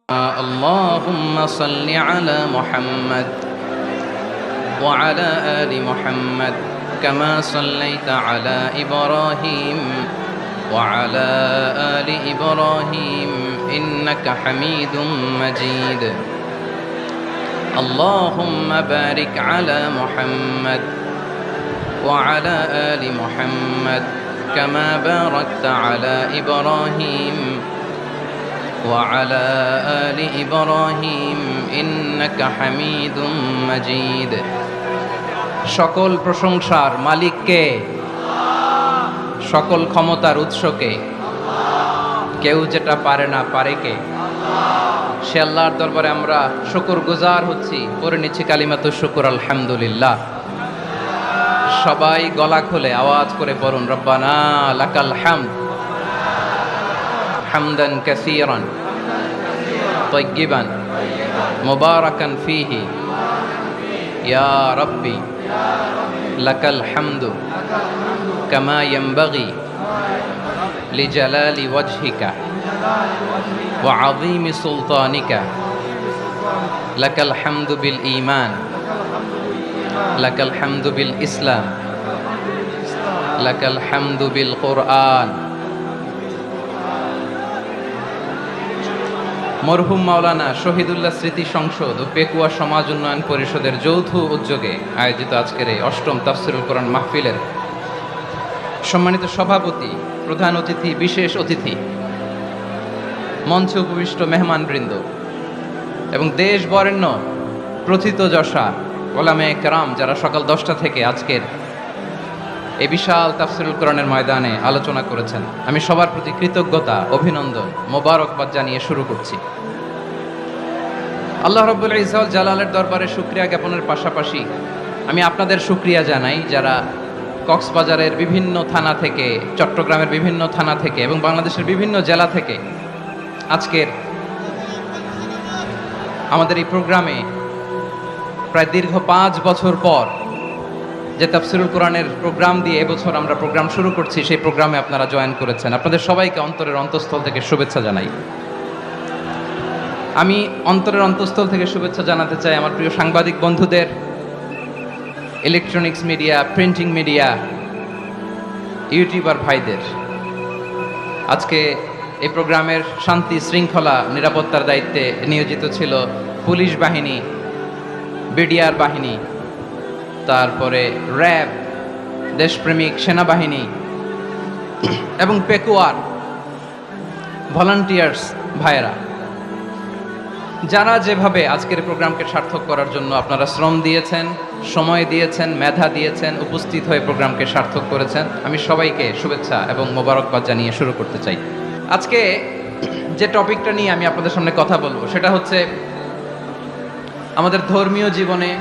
اللهم صل على محمد وعلى آل محمد كما صليت على إبراهيم وعلى آل إبراهيم إنك حميد مجيد. اللهم بارك على محمد وعلى آل محمد كما باركت على إبراهيم وعلى آل إبراهيم إنك حميد مجيد. সকল প্রশংসার মালিক কে? সকল ক্ষমতার উৎস কে? কেউ যেটা পারে না পারে কে? সে আল্লাহর দরবারে আমরা শুকরগুজার হচ্ছি, পড়ে নিচ্ছি কালিমাতুশ শুকর আলহামদুলিল্লাহ। সবাই গলা খুলে আওয়াজ করে পড়ুন, রব্বানা লাকাল হামদ হামদান কাসীরান তাইয়্যিবান মুবারাকান ফীহি ইয়া রাব্বি লাকাল হামদু কামা ইয়ানবাগি লিজালালি ওয়াজহিকা ওয়া আযীমি সুলতানিকা লাকাল হামদু বিল ঈমান লাকাল হামদু বিল ইসলাম লাকাল হামদু বিল কুরআন। মরহুম মাওলানা শহীদুল্লাহ স্মৃতি সংসদ ও পেকুয়া সমাজ উন্নয়ন পরিষদের যৌথ উদ্যোগে আয়োজিত আজকের এই অষ্টম তাফসীরুল কোরআন মাহফিলের সম্মানিত সভাপতি, প্রধান অতিথি, বিশেষ অতিথি, মঞ্চে উপবিষ্ট মেহমানবৃন্দ এবং দেশ বরেণ্য প্রথিতযশা ওলামায়ে কেরাম যারা সকাল 10টা থেকে আজকের এই বিশাল তাফসীরুল কোরআনের ময়দানে আলোচনা করেছেন, আমি সবার প্রতি কৃতজ্ঞতা, অভিনন্দন, মোবারকবাদ জানিয়ে শুরু করছি। আল্লাহ রাব্বুল ইজ্জত জালালের দরবারে শুকরিয়া জ্ঞাপনের পাশাপাশি আমি আপনাদের শুকরিয়া জানাই যারা কক্সবাজারের বিভিন্ন থানা থেকে, চট্টগ্রামের বিভিন্ন থানা থেকে এবং বাংলাদেশের বিভিন্ন জেলা থেকে আজকের আমাদের এই প্রোগ্রামে প্রায় দীর্ঘ 5 বছর পর যে তাফসীরুল কোরআনের প্রোগ্রাম দিয়ে এবছর আমরা প্রোগ্রাম শুরু করছি, সেই প্রোগ্রামে আপনারা জয়েন করেছেন। আপনাদের সবাইকে অন্তরের অন্তঃস্থল থেকে শুভেচ্ছা জানাই। আমি অন্তরের অন্তঃস্থল থেকে শুভেচ্ছা জানাতে চাই আমার প্রিয় সাংবাদিক বন্ধুদের, electronics media, printing media, YouTuber ভাইদের। আজকে এই প্রোগ্রামের শান্তি শৃঙ্খলা নিরাপত্তার দায়িত্বে নিয়োজিত ছিল পুলিশ বাহিনী, বিডিআর বাহিনী, তারপরে র্যাব, দেশপ্রেমিক সেনাবাহিনী এবং পেকুয়ার ভলান্টিয়ার্স ভাইয়েরা, যারা যেভাবে আজকের প্রোগ্রামকে সার্থক করার জন্য আপনারা শ্রম দিয়েছেন, সময় দিয়েছেন, মেধা দিয়েছেন, উপস্থিত হয়ে প্রোগ্রামকে সার্থক করেছেন, আমি সবাইকে শুভেচ্ছা এবং মোবারকবাদ জানিয়ে শুরু করতে চাই। আজকে যে টপিকটা নিয়ে আমি আপনাদের সামনে কথা বলবো সেটা হচ্ছে আমাদের ধর্মীয় জীবনে,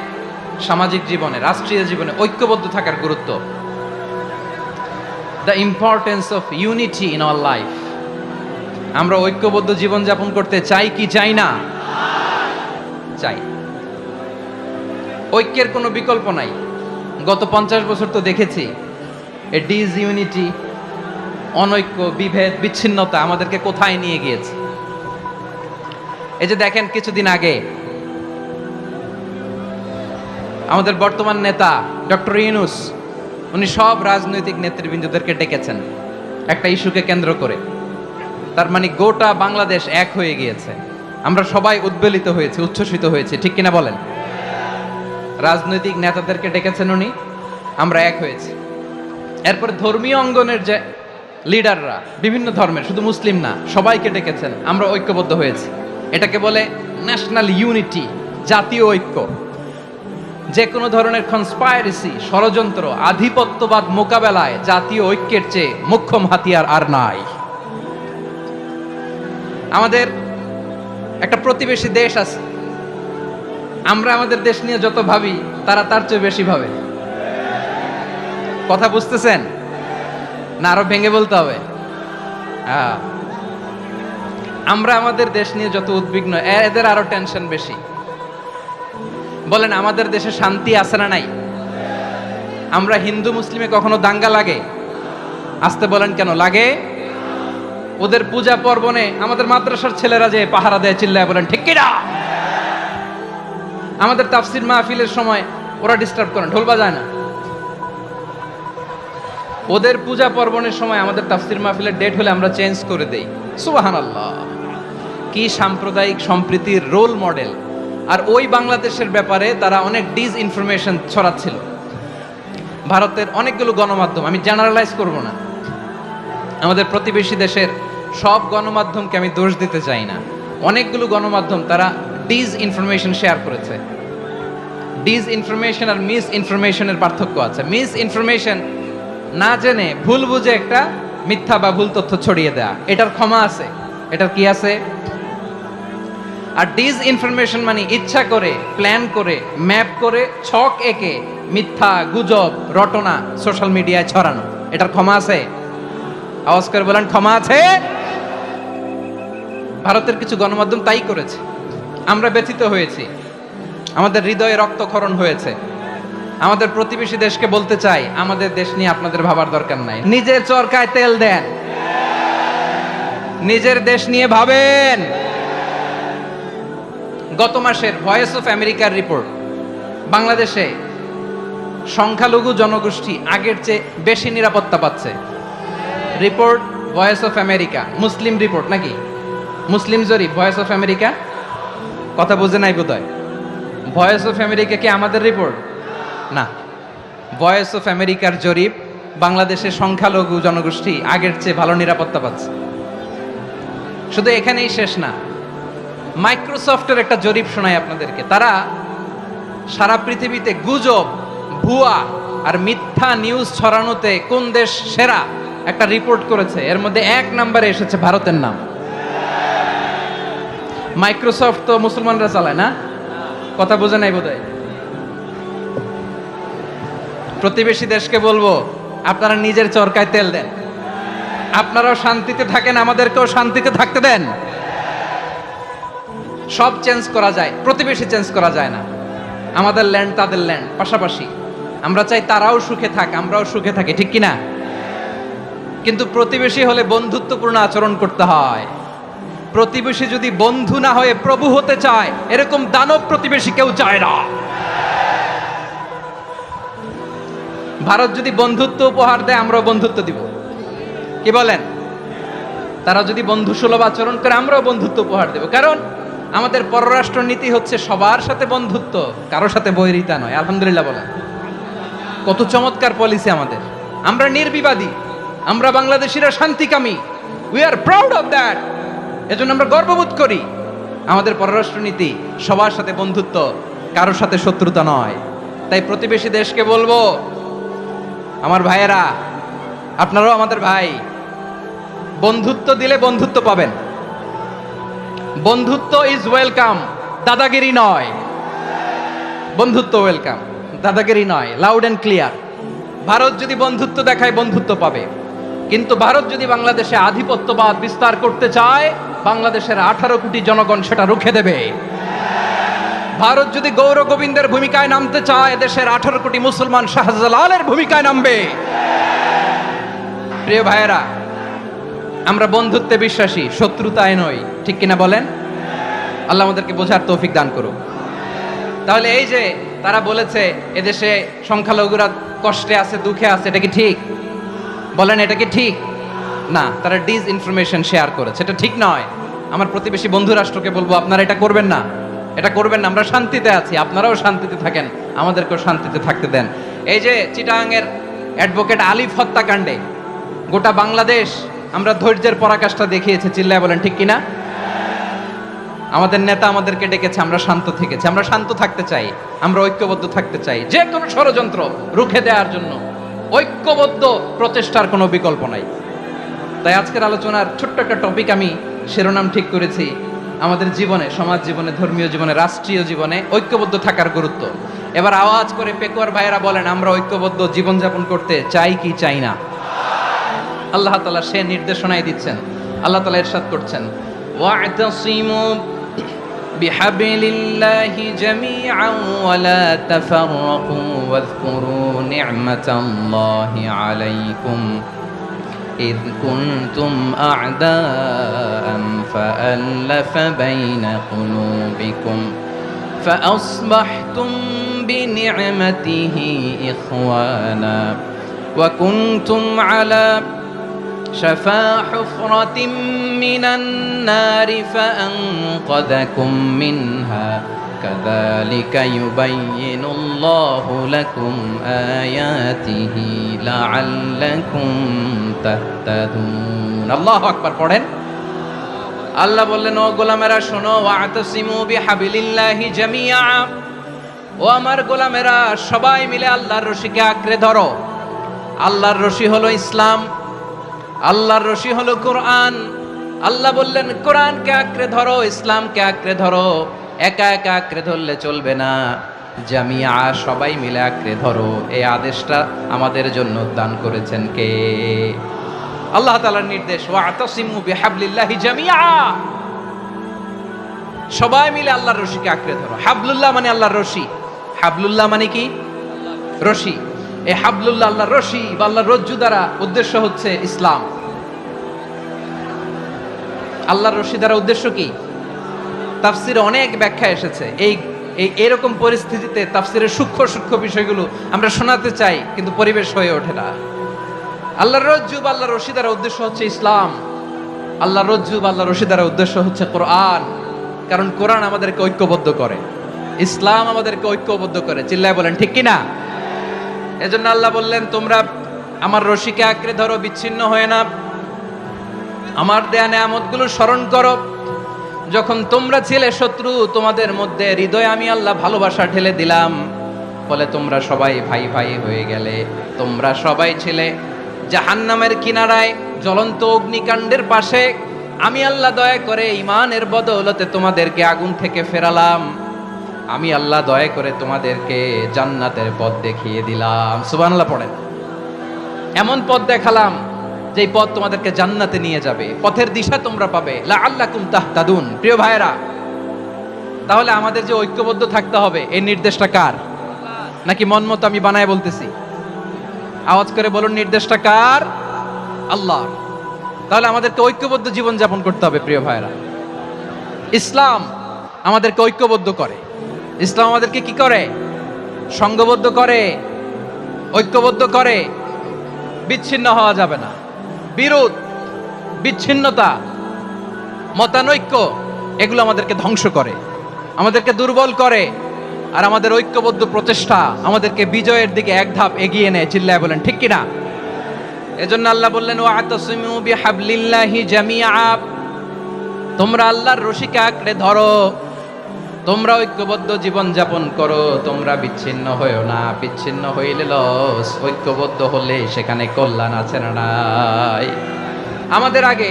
সামাজিক জীবনে, রাষ্ট্রীয় জীবনে ঐক্যবদ্ধ থাকার গুরুত্ব। The importance of unity in our life. আমরা ঐক্যবদ্ধ জীবনযাপন করতে চাই কি চাই না? চাই। ঐক্যের কোনো বিকল্প নাই। গত 50 বছর তো দেখেছি এ ডিসইউনিটি, অনৈক্য, বিভেদ, বিচ্ছিন্নতা আমাদেরকে কোথায় নিয়ে গিয়েছে। এই যে দেখেন, কিছুদিন আগে আমাদের বর্তমান নেতা ডক্টর ইউনূস, উনি সব রাজনৈতিক নেতৃবৃন্দদেরকে ডেকেছেন একটা ইস্যুকে কেন্দ্র করে। তার মানে গোটা বাংলাদেশ এক হয়ে গিয়েছে। আমরা সবাই উদ্বেলিত হয়েছি, উচ্ছ্বসিত হয়েছি, ঠিক কিনা বলেন? রাজনৈতিক নেতাদেরকে ডেকেছেন উনি, আমরা এক হয়েছি। এরপর ধর্মীয় অঙ্গনের যে লিডাররা, বিভিন্ন ধর্মের, শুধু মুসলিম না, সবাইকে ডেকেছেন, আমরা ঐক্যবদ্ধ হয়েছি। এটাকে বলে ন্যাশনাল ইউনিটি, জাতীয় ঐক্য। যে কোনো ধরনের কনস্পাইরেসি, ষড়যন্ত্র, আধিপত্যবাদ মোকাবেলায় জাতীয় ঐক্যের চেয়ে মোক্ষম হাতিয়ার আর নাই। আমাদের একটা প্রতিবেশী দেশ আছে, আমরা আমাদের দেশ নিয়ে যত ভাবি তারা তার চেয়ে বেশি ভাবে। কথা বুঝতেছেন না? আরো ভেঙে বলতে হবে। আমরা আমাদের দেশ নিয়ে যত উদ্বিগ্ন, এদের আরো টেনশন বেশি। বলেন, আমাদের দেশে শান্তি আছে না নাই? আমরা হিন্দু মুসলিমে কখনো দাঙ্গা লাগে? আসতে বলেন, কেন লাগে? ওদের পূজা পার্বণে আমাদের মাদ্রাসার ছেলেরা যে পাহারা দেয়, চিল্লায় বলেন ঠিক কিনা? আমাদের তাফসির মাহফিলের সময় ওরা ডিস্টার্ব করে, ঢোল বাজায় না। ওদের পূজা পার্বণের সময় আমাদের তাফসির মাহফিলের ডেট হলে আমরা চেঞ্জ করে দেই। সুবহানাল্লাহ, কি সাম্প্রদায়িক সম্প্রীতির রোল মডেল। আর ওই বাংলাদেশের ব্যাপারে তারা অনেক ডিসইনফরমেশন ছড়াচ্ছিল। ভারতের অনেকগুলো গণমাধ্যম, আমি জেনারেলাইজ করব না, আমাদের প্রতিবেশী দেশের সব গণমাধ্যমকে আমি দোষ দিতে চাই না, অনেকগুলো গণমাধ্যম তারা ডিসইনফরমেশন শেয়ার করেছে। ডিসইনফরমেশন আর মিস ইনফরমেশনের পার্থক্য আছে। মিস ইনফরমেশন না জেনে ভুল বুঝে একটা মিথ্যা বা ভুল তথ্য ছড়িয়ে দেয়া, এটার ক্ষমা আছে, এটার কি আছে। আর ডিসইনফরমেশন মানে ইচ্ছা করে, প্ল্যান করে, ম্যাপ করে, ছক এঁকে মিথ্যা, গুজব, রটনা সোশ্যাল মিডিয়ায় ছড়ানো, এটার ক্ষমা আছে? আওয়াজ করে বলেন ক্ষমা আছে? ভারতের কিছু গণমাধ্যম তাই করেছে, আমরা ব্যথিত হয়েছি, আমাদের হৃদয়ে রক্তক্ষরণ হয়েছে। আমাদের প্রতিবেশী দেশকে বলতে চাই, আমাদের দেশ নিয়ে আপনাদের ভাবার দরকার নাই, নিজের চরকায় তেল দেন, নিজের দেশ নিয়ে ভাবেন। গত মাসের ভয়েস অফ আমেরিকার রিপোর্ট, বাংলাদেশে সংখ্যালঘু জনগোষ্ঠী আগের চেয়ে বেশি নিরাপত্তা পাচ্ছে। Report voice of America, Muslim report নাকি? মুসলিম জরিপ, ভয়েস অফ আমেরিকা। কথা বুঝে নাই বোধহয়। ভয়েস অফ আমেরিকা কি আমাদের রিপোর্ট? না, ভয়েস অফ আমেরিকার জরিপ, বাংলাদেশের সংখ্যালঘু জনগোষ্ঠী আগের চেয়ে ভালো নিরাপত্তা পাচ্ছে। শুধু এখানেই শেষ না, মাইক্রোসফটের একটা জরিপ শোনাই আপনাদেরকে। তারা সারা পৃথিবীতে গুজব, ভুয়া আর মিথ্যা নিউজ ছড়ানোতে কোন দেশ সেরা একটা রিপোর্ট করেছে। এর মধ্যে 1 নম্বরে এসেছে ভারতের নাম। মাইক্রোসফট তো মুসলমানরা চালায় না, কথা বোঝে নাই বোধহয়। প্রতিবেশী দেশকে বলবো, আপনারা নিজের চরকায় তেল দেন, আপনারাও শান্তিতে থাকেন, আমাদেরকেও শান্তিতে থাকতে দেন। সব চেঞ্জ করা যায়, প্রতিবেশী চেঞ্জ করা যায় না। আমাদের ল্যান্ড তাদের ল্যান্ড, পাশাপাশি। আমরা চাই তারাও সুখে থাক, আমরাও সুখে থাকি, ঠিক কিনা? কিন্তু প্রতিবেশী হলে বন্ধুত্বপূর্ণ আচরণ করতে হয়। প্রতিবেশী যদি বন্ধু না হয়ে প্রভু হতে চায়, এরকম দানব প্রতিবেশী কেউ চায় না। ভারত যদি বন্ধুত্ব উপহার দেয়, আমরাও বন্ধুত্ব দিব, কি বলেন? তারা যদি বন্ধু সুলভ আচরণ করে, আমরাও বন্ধুত্ব উপহার দেব। কারণ আমাদের পররাষ্ট্র নীতি হচ্ছে সবার সাথে বন্ধুত্ব, কারোর সাথে বৈরিতা নয়। আলহামদুলিল্লাহ বলেন, কত চমৎকার পলিসি আমাদের। আমরা নির্বিবাদী, আমরা বাংলাদেশিরা শান্তিকামী, we are proud of that. এজন্য আমরা গর্ববোধ করি। আমাদের পররাষ্ট্র নীতি সবার সাথে বন্ধুত্ব, কারোর সাথে শত্রুতা নয়। তাই প্রতিবেশী দেশকে বলবো, আমার ভাইয়েরা, আপনারাও আমাদের ভাই, বন্ধুত্ব দিলে বন্ধুত্ব পাবেন। বন্ধুত্ব ইজ ওয়েলকাম, দাদাগিরি নয়। বন্ধুত্ব ওয়েলকাম, দাদাগিরি নয়, লাউড এন্ড ক্লিয়ার। ভারত যদি বন্ধুত্ব দেখায়, বন্ধুত্ব পাবে। কিন্তু ভারত যদি বাংলাদেশে আধিপত্যবাদ বিস্তার করতে চায়, বাংলাদেশের 18 কোটি জনগণ সেটা রুখে দেবে। ভারত যদি গৌর গোবিন্দের ভূমিকায় নামতে চায়, দেশের 18 কোটি মুসলমান শাহজালালের ভূমিকায় নামবে। প্রিয় ভাইয়েরা, আমরা বন্ধুত্বে বিশ্বাসী, শত্রুতায় নই, ঠিক কিনা বলেন? আল্লাহ আমাদেরকে বোঝার তৌফিক দান করুক। তাহলে এই যে তারা বলেছে এদেশে সংখ্যালঘুরা কষ্টে আছে, দুঃখে আছে, এটা কি ঠিক? বলেন, এটা কি ঠিক? না, তারা ডিসইনফরমেশন শেয়ার করেছে, এটা ঠিক নয়। আমার প্রতিবেশী বন্ধু রাষ্ট্রকে বলবো, আপনারা এটা করবেন না, এটা করবেন না। আমরা শান্তিতে আছি, আপনারাও শান্তিতে থাকেন, আমাদেরকেও শান্তিতে থাকতে দেন। এই যে চিটাগাংয়ের অ্যাডভোকেট আলিফ হত্যাকাণ্ডে গোটা বাংলাদেশ আমরা ধৈর্যের পরাকাষ্ঠা দেখিয়েছে, চিল্লায় বলেন ঠিক কিনা? আমাদের নেতা আমাদেরকে ডেকেছে, আমরা শান্ত থেকেছি। আমরা শান্ত থাকতে চাই, আমরা ঐক্যবদ্ধ থাকতে চাই। যে কোনো ষড়যন্ত্র রুখে দেওয়ার জন্য ঐক্যবদ্ধ প্রচেষ্টার কোনো বিকল্প নাই। তাই আজকের আলোচনার ছোট্ট একটা টপিক আমি শিরোনাম ঠিক করেছি, আমাদের জীবনে, সমাজ জীবনে, ধর্মীয় জীবনে, রাষ্ট্রীয় জীবনে ঐক্যবদ্ধ থাকার গুরুত্ব। এবার আওয়াজ করে পেকুয়ার ভাইয়েরা বলেন, আমরা ঐক্যবদ্ধ জীবনযাপন করতে চাই কি চাই না? আল্লাহ তাআলা সে নির্দেশনাই দিচ্ছেন। আল্লাহ তাআলা ইরশাদ করছেন, ওয়া'তাসিমু বিহাবলিল্লাহি জামিআন ওয়া লা তাফাররাকু ওয়াযকুরু নি'মাতাল্লাহি আলাইকুম إذ كنتم أعداء فألف بين قلوبكم فأصبحتم بنعمته إخوانا وكنتم على شفا حفرة من النار فأنقذكم منها كذلك يبين الله لكم آياته لعلكم تهتدون الله أكبر পড়েন আল্লাহ বললেন ও গোলামেরা শোনো ওয়াতাসিমু বিহাবিলিল্লাহি জামিআ ও আমার গোলামেরা সবাই মিলে আল্লাহর রশিকে আঁকড়ে ধরো আল্লাহর রশি হলো ইসলাম আল্লাহর রশি হলো কোরআন আল্লাহ বললেন কোরআনকে আঁকড়ে ধরো ইসলামকে আঁকড়ে ধরো একা একা আঁকড়ে ধরলে চলবে না জামিয়া সবাই মিলে আঁকড়ে ধরো এই আদেশটা আমাদের জন্য দান করেছেন কে আল্লাহ তাআলার নির্দেশ ওয়াতাসিমু বিহাবলিল্লাহি জামিআ সবাই মিলে আল্লাহর রশিকে আঁকড়ে ধরো হাবলুল্লাহ মানে আল্লাহর রশি হাবলুল্লাহ মানে কি রশি এই হাবলুল্লাহ আল্লাহর রশি বা আল্লাহর রজ্জু দ্বারা উদ্দেশ্য হচ্ছে ইসলাম আল্লাহর রশি দ্বারা উদ্দেশ্য কি তাফসিরে অনেক ব্যাখ্যা এসেছে এই এরকম পরিস্থিতিতে তাফসিরের সূক্ষ্ম সূক্ষ্ম বিষয়গুলো আমরা শোনাতে চাই কিন্তু পরিবেশ হয়ে ওঠে না আল্লাহর রজ্জু বা আল্লাহর রশি দ্বারা উদ্দেশ্য হচ্ছে ইসলাম আল্লাহর রজ্জু বা আল্লাহর রশি দ্বারা উদ্দেশ্য হচ্ছে কোরআন কারণ কোরআন আমাদেরকে ঐক্যবদ্ধ করে ইসলাম আমাদেরকে ঐক্যবদ্ধ করে চিল্লায় বলেন ঠিক কি না এজন্য আল্লাহ বললেন তোমরা আমার রশিকে আঁকড়ে ধরো বিচ্ছিন্ন হয়ে না আমার দেয়া নেয়ামতগুলো স্মরণ করো যখন তোমরা ছিলে শত্রু তোমাদের মধ্যে হৃদয়ে আমি আল্লাহ ভালোবাসা ঢেলে দিলাম ফলে তোমরা সবাই ভাই ভাই হয়ে গেলে তোমরা সবাই ছিলে জাহান্নামের কিনারায় জ্বলন্ত অগ্নিকাণ্ডের পাশে আমি আল্লাহ দয়া করে ঈমানের বদৌলতে তোমাদেরকে আগুন থেকে ফেরালাম আমি আল্লাহ দয়া করে তোমাদেরকে জান্নাতের পথ দেখিয়ে দিলাম সুবহানাল্লাহ পড়েন এমন পথ দেখালাম যে পথ তোমাদেরকে জান্নাতে নিয়ে যাবে পথের দিশা তোমরা পাবে লাআল্লাকুম তাহতাদুন প্রিয় ভাইরা তাহলে আমাদের যে ঐক্যবদ্ধ থাকতে হবে এই নির্দেশটা কার নাকি মন মতো আমি বানায় বলতেছি আওয়াজ করে বলুন নির্দেশটা কার আল্লাহ তাহলে আমাদেরকে ঐক্যবদ্ধ জীবন যাপন করতে হবে প্রিয় ভাইরা ইসলাম আমাদেরকে ঐক্যবদ্ধ করে ইসলাম আমাদেরকে কি করে সংঘবদ্ধ করে ঐক্যবদ্ধ করে বিচ্ছিন্ন হওয়া যাবে না বিরোধ বিচ্ছিন্নতা মতানৈক্য এগুলো আমাদেরকে ধ্বংস করে আমাদেরকে দুর্বল করে আর আমাদের ঐক্যবদ্ধ প্রচেষ্টা আমাদেরকে বিজয়ের দিকে এক ধাপ এগিয়ে নেয় চিল্লায় বলেন ঠিক কিনা এজন্য আল্লাহ বললেন ওয়াতাসিমু বিহাবলিল্লাহি জামিআ তোমরা আল্লাহর রশিকে আঁকড়ে ধরো তোমরা ঐক্যবদ্ধ জীবন যাপন করো তোমরা বিচ্ছিন্ন হয়েও না বিচ্ছিন্ন হইলে লস ঐক্যবদ্ধ হলে সেখানে কল্যাণ আছে না নাই আমাদের আগে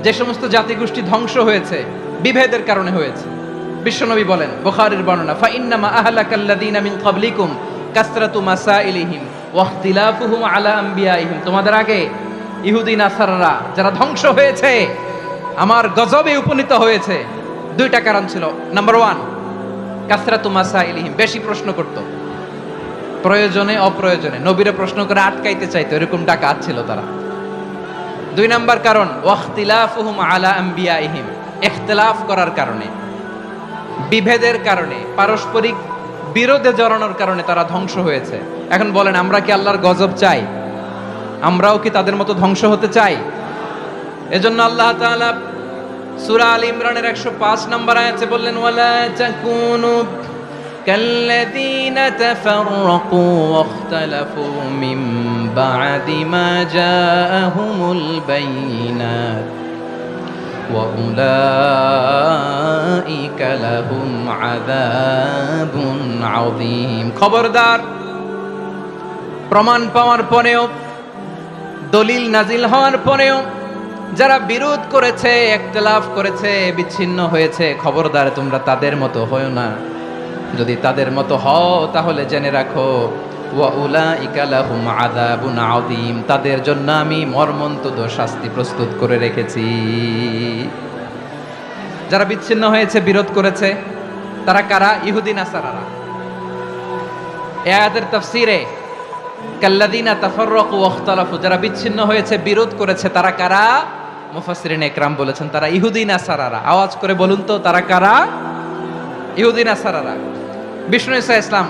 যে সমস্ত জাতিগোষ্ঠী ধ্বংস হয়েছে বিভেদের কারণে হয়েছে বিশ্বনবী বলেন বুখারীর বর্ণনা ফা ইন্নামা আহলাকাল্লাযীনা মিন ক্বাবলিকুম কাসরাতু মাসাইলিহিম ওয়া ইখতিলাফুহুম আলা আমবিয়াইহিম তোমাদের আগে ইহুদি নাসারারা যারা ধ্বংস হয়েছে আমার গজবে উপনীত হয়েছে দুইটা কারণ ছিল নাম্বার 1 কাসরাতু মাসাইলিহিম বেশি প্রশ্ন করত প্রয়োজনে অপ্রয়োজনে নবীরে প্রশ্ন করে আটকাইতে চাইতো এরকম ডাকাত ছিল তারা 2 নাম্বার কারণ ওয়াখতিলাফুহুম আলা আমবিয়াইহিম ইখতিলাফ করার কারণে বিভেদের কারণে পারস্পরিক বিরোধে জড়ানোর কারণে তারা ধ্বংস হয়েছে এখন বলেন আমরা কি আল্লাহর গজব চাই আমরাও কি তাদের মতো ধ্বংস হতে চাই এজন্য আল্লাহ তাআলা সূরা আল ইমরানের 105 নম্বর আয়াতে বললেন ওয়ালা তাকুনু কাল্লাযীনা তাফাররাকু ওয়াখতালাফু মিন বা'দি মা জাআহুমুল বাইয়িনাত ওয়া উলাইকা লাহুম আযাবুন আযীম খবরদার প্রমাণ পাওয়ার পরেও দলিল নাজিল হওয়ার পরেও যারা বিরোধ করেছে ইখতিলাফ করেছে বিচ্ছিন্ন হয়েছে খবরদার তোমরা তাদের মতো হয়ো না যদি তাদের মতো হও তাহলে জেনে রাখো ওয়া উলাইকা লাহুম আযাবুন আযীম তাদের জন্য আমি মর্মন্তুদ শাস্তি প্রস্তুত করে রেখেছি যারা বিচ্ছিন্ন হয়েছে বিরোধ করেছে তারা কারা ইহুদি নাসারারা এই আয়াতের তাফসীরে কাল্লাযিনা তাফাররাকু ওয়াখতালাফু, যারা বিচ্ছিন্ন হয়েছে, বিরোধ করেছে, তারা কারা? মুফাসসিরিন ইকরাম বলেছেন তারা ইহুদি নাসারারা। আওয়াজ করে বলুন তো তারা কারা? ইহুদি নাসারারা। বিষ্ণু ঈসা ইসলাম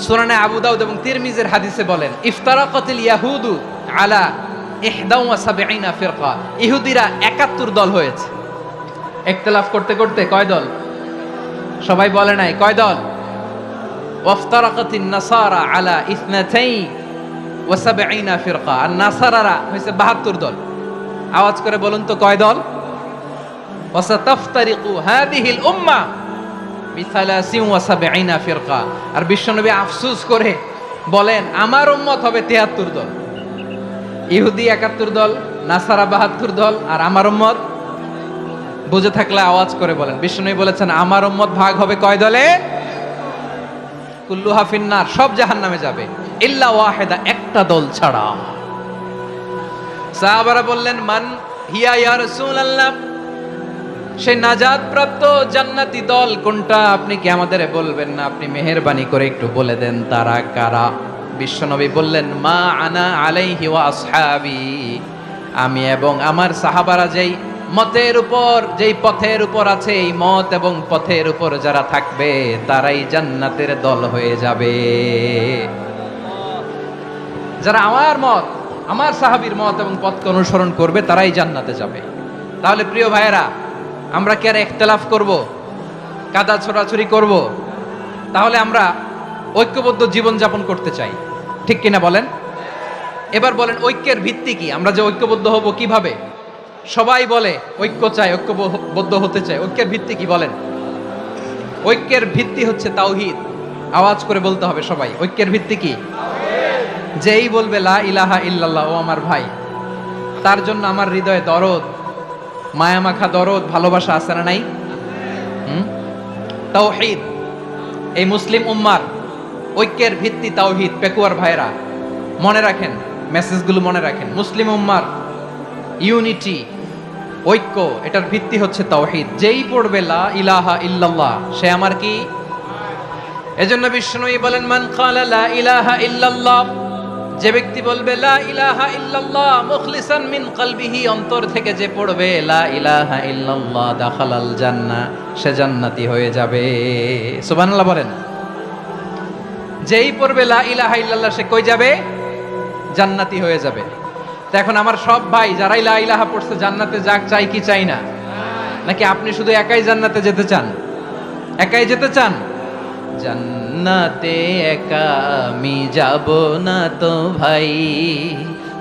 সুনানে আবু দাউদ এবং তিরমিজির হাদিসে বলেন, ইফতারাকাতিল ইয়াহুদু আলা 71 ফিরকা, ইহুদিরা 71 দল হয়েছে। ইখতিলাফ করতে করতে কয় দল? সবাই বলে নাই কয় দল? ওয়াফতারাকাতিন নাসারা আলা 72 ফিরকা, আর নাসারারা হয়েছে 72 দল। আওয়াজ করে বলুন তো কয় দল? ওয়াসাতাফতারিকু হাদিহিল উম্মাহ বি73 ফিরকা। আর বিশ্বনবী আফসোস করে বলেন আমার উম্মত হবে 73 দল। ইহুদি 71 দল, নাসারা 72 দল, আর আমার উম্মত বুঝে থাকলে আওয়াজ করে বলেন। বিশ্বনবী বলেছেন আমার উম্মত ভাগ হবে কয় দলে? কুল্লুহা ফিন্নার, সব জাহান্নামে যাবে, ইল্লা ওয়াহিদা, একটা দল ছাড়া। সাহাবারা বললেন মান হিয়া ইয়া রাসূলুল্লাহ, সেই নাজাত প্রাপ্ত জান্নাতি দল কোনটা? আপনি কি আমাদের বলবেন না? আপনি মেহেরবানি করে একটু বলে দেন তারা কারা। বিশ্বনবী বললেন মা আনা আলাইহি ওয়া আসহাবি, আমি এবং আমার সাহাবারা যেই মতের উপর, যেই পথের উপর আছে, এই মত এবং পথের উপর যারা থাকবে তারাই জান্নাতের দল হয়ে যাবে। যারা আমার মত, আমার সাহাবীর মত এবং পথকে অনুসরণ করবে তারাই জান্নাতে যাবে। তাহলে প্রিয় ভাইয়েরা, আমরা কি আর ইখতিলাফ করব, কাদা ছোড়াছুরি করব? তাহলে আমরা ঐক্যবদ্ধ জীবন যাপন করতে চাই, ঠিক কিনা বলেন? এবার বলেন ঐক্যের ভিত্তি কি? আমরা যে ঐক্যবদ্ধ হব কিভাবে? সবাই বলে ঐক্য চাই, ঐক্যবদ্ধ হতে চাই, ঐক্যের ভিত্তি কি বলেন? ঐক্যের ভিত্তি হচ্ছে তাওহীদ। আওয়াজ করে বলতে হবে সবাই, ঐক্যের ভিত্তি কি? যেই বলবে লা ইলাহা ইল্লাল্লাহ, ও আমার ভাই, তার জন্য আমার হৃদয়ে দরদ, মায়ামাখা দরদ, ভালোবাসা আছে না নাই? তাওহীদ, এই মুসলিম উম্মার ঐক্যের ভিত্তি তাওহীদ। পেকুয়ার ভাইরা মনে রাখেন, মেসেজগুলো মনে রাখেন। মুসলিম উম্মার ইউনিটি, ঐক্য, এটার ভিত্তি হচ্ছে তাওহীদ। যেই পড়বে লা ইলাহা ইল্লাল্লাহ সে আমার কি? এজন্য বিষ্ণুই বলেন মান ক্বালা লা ইলাহা ইল্লাল্লাহ, যে ব্যক্তি বলবে লা ইলাহা ইল্লাল্লাহ মুখলিসান মিন কলবিহি, অন্তর থেকে যে পড়বে লা ইলাহা ইল্লাল্লাহ, দাখালাল জান্নাহ, সে জান্নাতি হয়ে যাবে। সুবহানাল্লাহ বলেন। যেই পড়বে লা ইলাহা ইল্লাল্লাহ সে কই যাবে? জান্নাতি হয়ে যাবে। তো এখন আমার সব ভাই যারাই লা ইলাহা পড়ছে জান্নাতে যাক, চাই কি চাই না? নাকি আপনি শুধু একাই জান্নাতে যেতে চান? একাই যেতে চান? জান্নাতে একা আমি যাব না তো ভাই,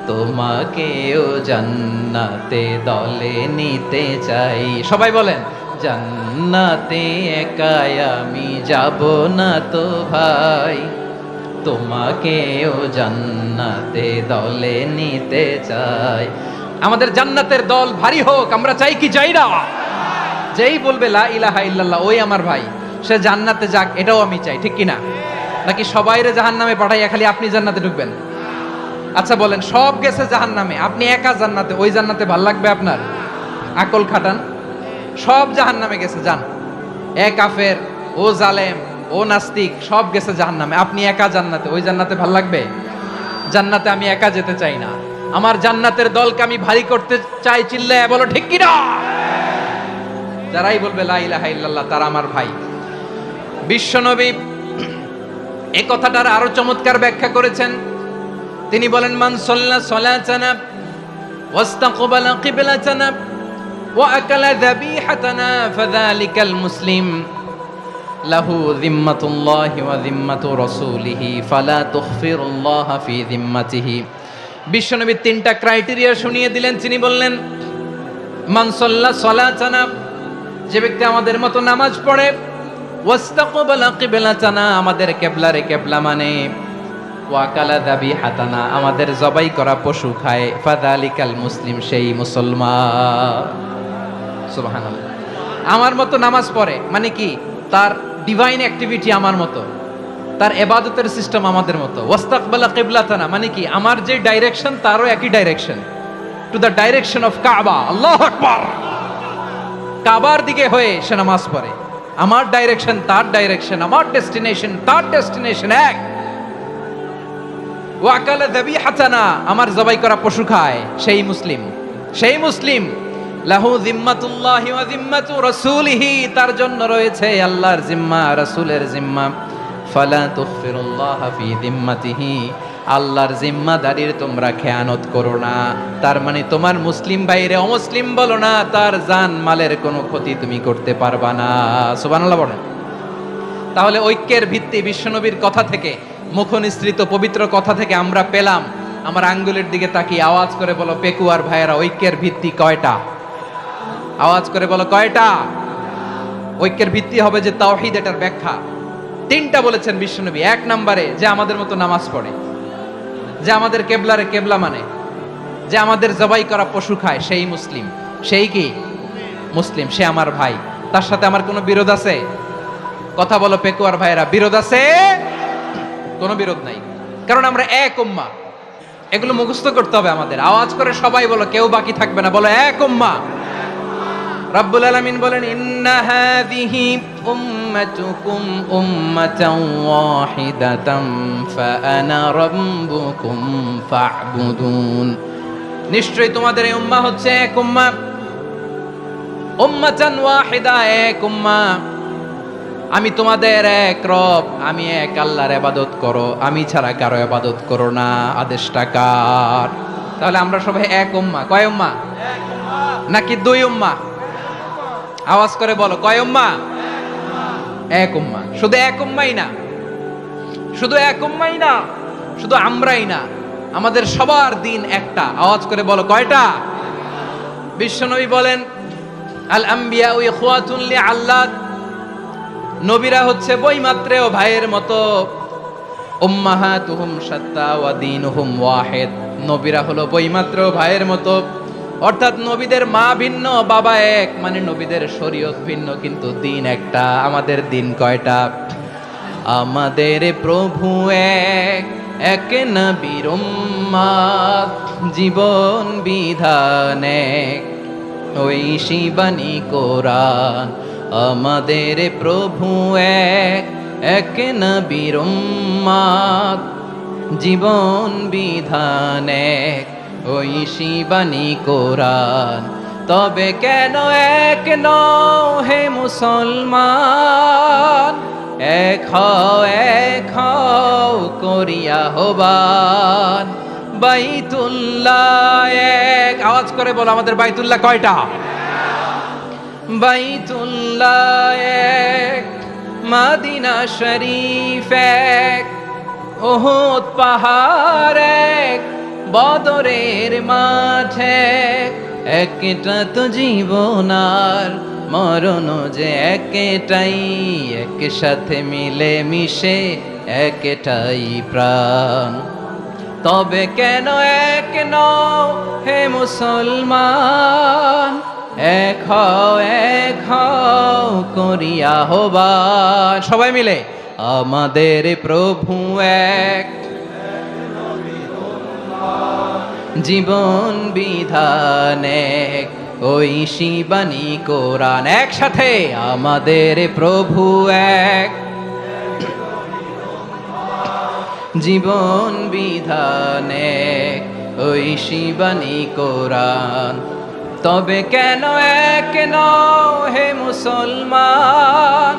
তোমাকেও জান্নাতে দলে নিতে চাই। সবাই বলেন জান্নাতে একা আমি যাব না তো ভাই, তোমাকেও জান্নাতে দলে নিতে চাই। আমাদের জান্নাতের দল ভারী হোক, আমরা চাই কি চাই না? যেই বলবে লা ইলাহা ইল্লাল্লাহ ওই আমার ভাই, সে জান্নাতে যাক, এটাও আমি চাই, ঠিক কিনা? নাকি সবাইরে জাহান্নামে পাঠাইয়া খালি আপনি জান্নাতে ঢুকবেন? আচ্ছা বলেন, সব গেছে জাহান্নামে, আপনি একা জান্নাতে, ওই জান্নাতে ভাল লাগবে আপনার? আকল খাটান। সব জাহান্নামে গেছে, যান। এ কাফের, ও জালেম, ও নাস্তিক, সব গেছে জাহান্নামে, আপনি একা জান্নাতে, ওই জান্নাতে ভাল লাগবে? জান্নাতে আমি একা যেতে চাই না, আমার জান্নাতের দলকে আমি ভারী করতে চাই। চিল্লায় বলো ঠিক কিনা? যারাই বলবে লা ইলাহা ইল্লাল্লাহ তারা আমার ভাই। বিশ্বনবী এই কথাটার আরো চমৎকার ব্যাখ্যা করেছেন। তিনি বলেন মান সাল্লা সালাতানা ওয়াস্তাকবালা কিবলাতানা ওয়া আকালা যাবিহাতানা ফাযালিকাল মুসলিম লাহু যিম্মাতুল্লাহি ওয়া যিম্মাতু রাসূলিহি ফালা তুখফিরুল্লাহা ফি যিম্মাতিহি। বিশ্বনবী তিনটা ক্রাইটেরিয়া শুনিয়ে দিলেন। তিনি বললেন মান সাল্লা সালাতানা, যে ব্যক্তি আমাদের মতো নামাজ পড়ে, ওয়াস্তাকবালা কিবলাতানা, আমাদের কিবলারে কিবলা মানে, ওয়া কালা যাবিহাতানা, আমাদের জবাই করা পশু খায়, ফাযালিকাল মুসলিম, সেই মুসলমান। সুবহানাল্লাহ। আমার মতো নামাজ পড়ে মানে কি? তার ডিভাইন অ্যাক্টিভিটি আমার মতো, তার ইবাদতের সিস্টেম আমাদের মতো। ওয়াস্তাকবালা কিবলাতানা মানে কি? আমার যে ডাইরেকশন তারও একই direction, to the direction of কাবা। আল্লাহু আকবার। কাবার দিকে হয়ে সে নামাজ পড়ে। আমার ডাইরেকশন তার ডাইরেকশন, আমার ডেস্টিনেশন তার ডেস্টিনেশন এক। ওয়াকালা যাবিহাতানা, আমার জবাই করা পশু খায়, সেই মুসলিম, সেই মুসলিম। লাহু জিম্মাতুল্লাহি ওয়া জিম্মাতু রাসূলিহি, তার জন্য রয়েছে আল্লাহর জিম্মা, রাসূলের জিম্মা। ফালা তুগফিরুল্লাহ ফি জিম্মাতিহি, আল্লাহর জিম্মাদারির তোমরা খেয়ানত করো না। তার মানে তোমার মুসলিম ভাইরে অমুসলিম বলো না, তার জান মালের কোনো ক্ষতি তুমি করতে পারবা না। সুবহানাল্লাহ বলেন। তাহলে ঐক্যের ভিত্তি বিশ্বনবীর কথা থেকে, মুখনিসৃত পবিত্র কথা থেকে আমরা পেলাম। আমার আঙ্গুলের দিকে তাকিয়ে আওয়াজ করে বলো পেকুয়ার ভাইয়েরা, ঐক্যের ভিত্তি কয়টা? আওয়াজ করে বলো কয়টা? ঐক্যের ভিত্তি হবে যে তাওহীদ, এটার ব্যাখ্যা তিনটা বলেছেন বিশ্বনবী। এক নম্বরে যে আমাদের মতো নামাজ পড়ে, যে আমাদের কেবলারে কেবলা মানে, যে আমাদের জবাই করা পশু খায়, সেই মুসলিম। সেই কি মুসলিম? সে আমার ভাই, তার সাথে আমার কোনো বিরোধ আছে? কথা বলো পেকুয়ার ভাইরা, বিরোধ আছে? কোনো বিরোধ নাই, কারণ আমরা এক উম্মাহ। এগুলো মুখস্থ করতে হবে আমাদের। আওয়াজ করে সবাই বলো, কেউ বাকি থাকবে না, বলো এক উম্মাহ। রব্বুল আলামিন বলেন, ইন্না হাযিহি উম্মাতুকুম উম্মাতান ওয়াহিদাতান ফাআনা রাব্বুকুম ফা'বুদুন। নিশ্চয়ই তোমাদের এই উম্মাহ হচ্ছে এক উম্মাহ, উম্মাতান ওয়াহিদা, এক উম্মাহ। আমি তোমাদের এক রব, আমি এক আল্লাহর ইবাদত করো, আমি ছাড়া কারো ইবাদত করো না। আদেশটা কার? তাহলে আমরা সবাই এক উম্মাহ। কয় উম্মাহ? এক উম্মাহ নাকি দুই উম্মাহ? আওয়াজ করে বলো, কয় উম্মাহ? এক উম্মাহ। শুধু এক উম্মাই না, শুধু এক উম্মাই না, শুধু আমরাই না, আমাদের সবার দিন একটা। আওয়াজ করে বলো কয়টা? বিশ্বনবী বলেন, আল আম্বিয়াউ ইখওয়াতুন লিআল্লাত, নবীরা হচ্ছে বৈমাত্রেয় ভাইয়ের মতো। উম্মাহাতুহুম শাত্তা ওয়া দীনুহুম ওয়াহিদ, নবীরা হলো বৈমাত্রেয় ভাইয়ের মতো। অর্থাৎ নবীদের মা ভিন্ন, বাবা এক, মানে নবীদের শরীয়ত ভিন্ন, কিন্তু দিন একটা। আমাদের দিন কয়টা? আমাদের প্রভু এক, এক নবীর উম্মাত, জীবন বিধান এক, ওই শিবানী কোরআন। আমাদের প্রভু এক, এক নবীর উম্মাত, জীবন বিধান এক, ওই শিবানী কোরআন। তবে কেন এক নও হে মুসলমান? এক হও করিয়া হবান। বাইতুল্লাহ এক, আওয়াজ করে বলো আমাদের বাইতুল্লাহ কয়টা? বাইতুল্লাহ এক, মদিনা শরীফ এক, উহুদ পাহাড় এক, বদরের মাঠে একটা তো জীবন আর মরণ যে একটাই, একসাথে মিলে মিশে একটাই প্রাণ। তবে কেন এক নও হে মুসলমান? এক হও করিয়া হবান। সবাই মিলে, আমাদের প্রভু এক, জীবন বিধান এক, ওই শিবানী কোরআন। একসাথে, আমাদের প্রভু এক, জীবন বিধান এক, ওই শিবানী কোরআন। তবে কেন এক নও হে মুসলমান?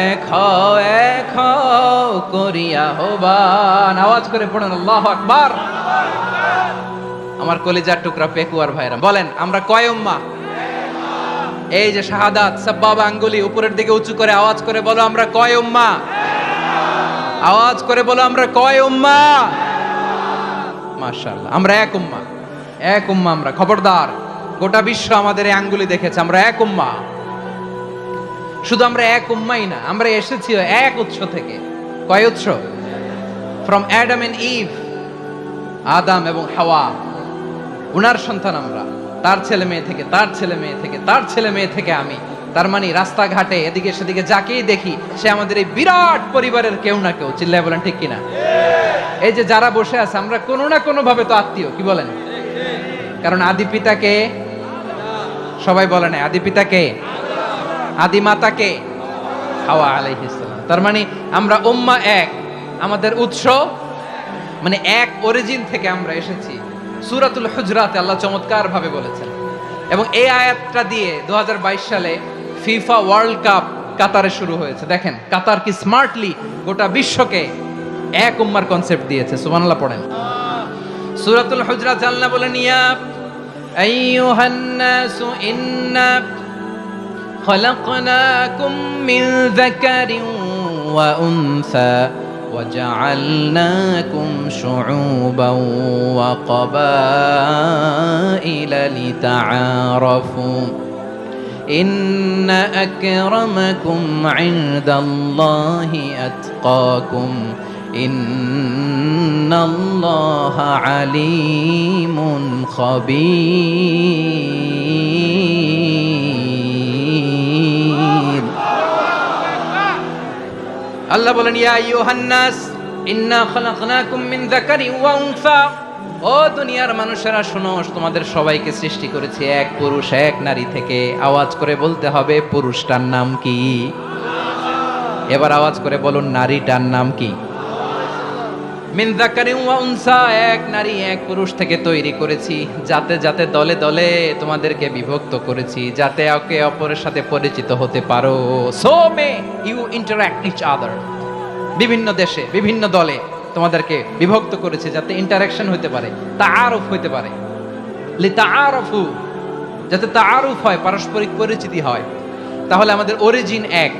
এক হও করিয়া হবান। আওয়াজ করে পড়েন আল্লাহু আকবার। আমার কলিজার টুকরা পেকুয়ার ভাইরা, বলেন আমরা কয় উম্মাহ? এই যে শাহাদাত, সাব্বাবা আঙ্গুলি উপরের দিকে উঁচু করে আওয়াজ করে বলো, আমরা কয় উম্মাহ? আওয়াজ করে বলো, আমরা কয় উম্মাহ? মাশাআল্লাহ, আমরা এক উম্মাহ, এক উম্মাহ আমরা। খবরদার, গোটা বিশ্ব আমাদের এই আঙ্গুলি দেখেছে, আমরা এক উম্মাহ। শুধু আমরা এক উম্মাই না, আমরা এসেছি এক উৎস থেকে। কয় উৎস? ফ্রম অ্যাডাম এন্ড ইভ, আদম এবং হাওয়া, উনার সন্তান আমরা। তার ছেলে মেয়ে থেকে, তার ছেলে মেয়ে থেকে, তার ছেলে মেয়ে থেকে আমি। তার মানে রাস্তাঘাটে এদিকে সেদিকে যাকেই দেখি, সে আমাদের এই বিরাট পরিবারের কেউ না কেউ। চিল্লায় বলেন ঠিক কিনা? এই যে যারা বসে আছে, আমরা কোনো না কোনো ভাবে তো আত্মীয়। কি বলেন? কারণ আদি পিতাকে সবাই বলে না, আদি পিতাকে, আদি মাতাকে হাওয়া আলাইহিস সালাম। তার মানে আমরা উম্মাহ এক, আমাদের উৎস মানে এক অরিজিন থেকে আমরা এসেছি। সূরাতুল হুজরাতে আল্লাহ চমৎকার ভাবে বলেছেন। এবং এই আয়াতটা দিয়ে 2022 সালে ফিফা ওয়ার্ল্ড কাপ কাতারে শুরু হয়েছে। দেখেন কাতার কি স্মার্টলি গোটা বিশ্বকে এক উম্মার কনসেপ্ট দিয়েছে। সুবহানাল্লাহ পড়েন। সূরাতুল হুজরাত আল্লাহ বলেন, ইয়া আইয়ুহান নাসু ইন্না খলাকনাকুম মিন যাকারিন ওয়া উনসা وجعلناكم شعوبا وقبائل لتعارفوا إن أكرمكم عند الله أتقاكم إن الله عليم خبير আল্লাহ বলেন, ইয়া আইয়ুহান নাস ইন্না খলাকনাকুম মিন যাকারিন ওয়া উনসা, ও দুনিয়ার মানুষেরা শোনো, তোমাদের সবাইকে সৃষ্টি করেছি এক পুরুষ এক নারী থেকে। আওয়াজ করে বলতে হবে পুরুষটার নাম কি? এবার আওয়াজ করে বলুন নারীটার নাম কি? মিন যাকারিন ওয়া উনসা, এক নারী এক পুরুষ থেকে তৈরি করেছি। যাতে যাতে দলে দলে তোমাদেরকে বিভক্ত করেছি, যাতে একে অপরের সাথে পরিচিত হতে পারো। So may you interact each other. বিভিন্ন দেশে বিভিন্ন দলে তোমাদেরকে বিভক্ত করেছে যাতে ইন্টারঅ্যাকশন হতে পারে, তাআরুফ হতে পারে। লিতাআরফু, যাতে তাআরুফ হয়, পারস্পরিক পরিচিতি হয়। তাহলে আমাদের অরিজিন এক।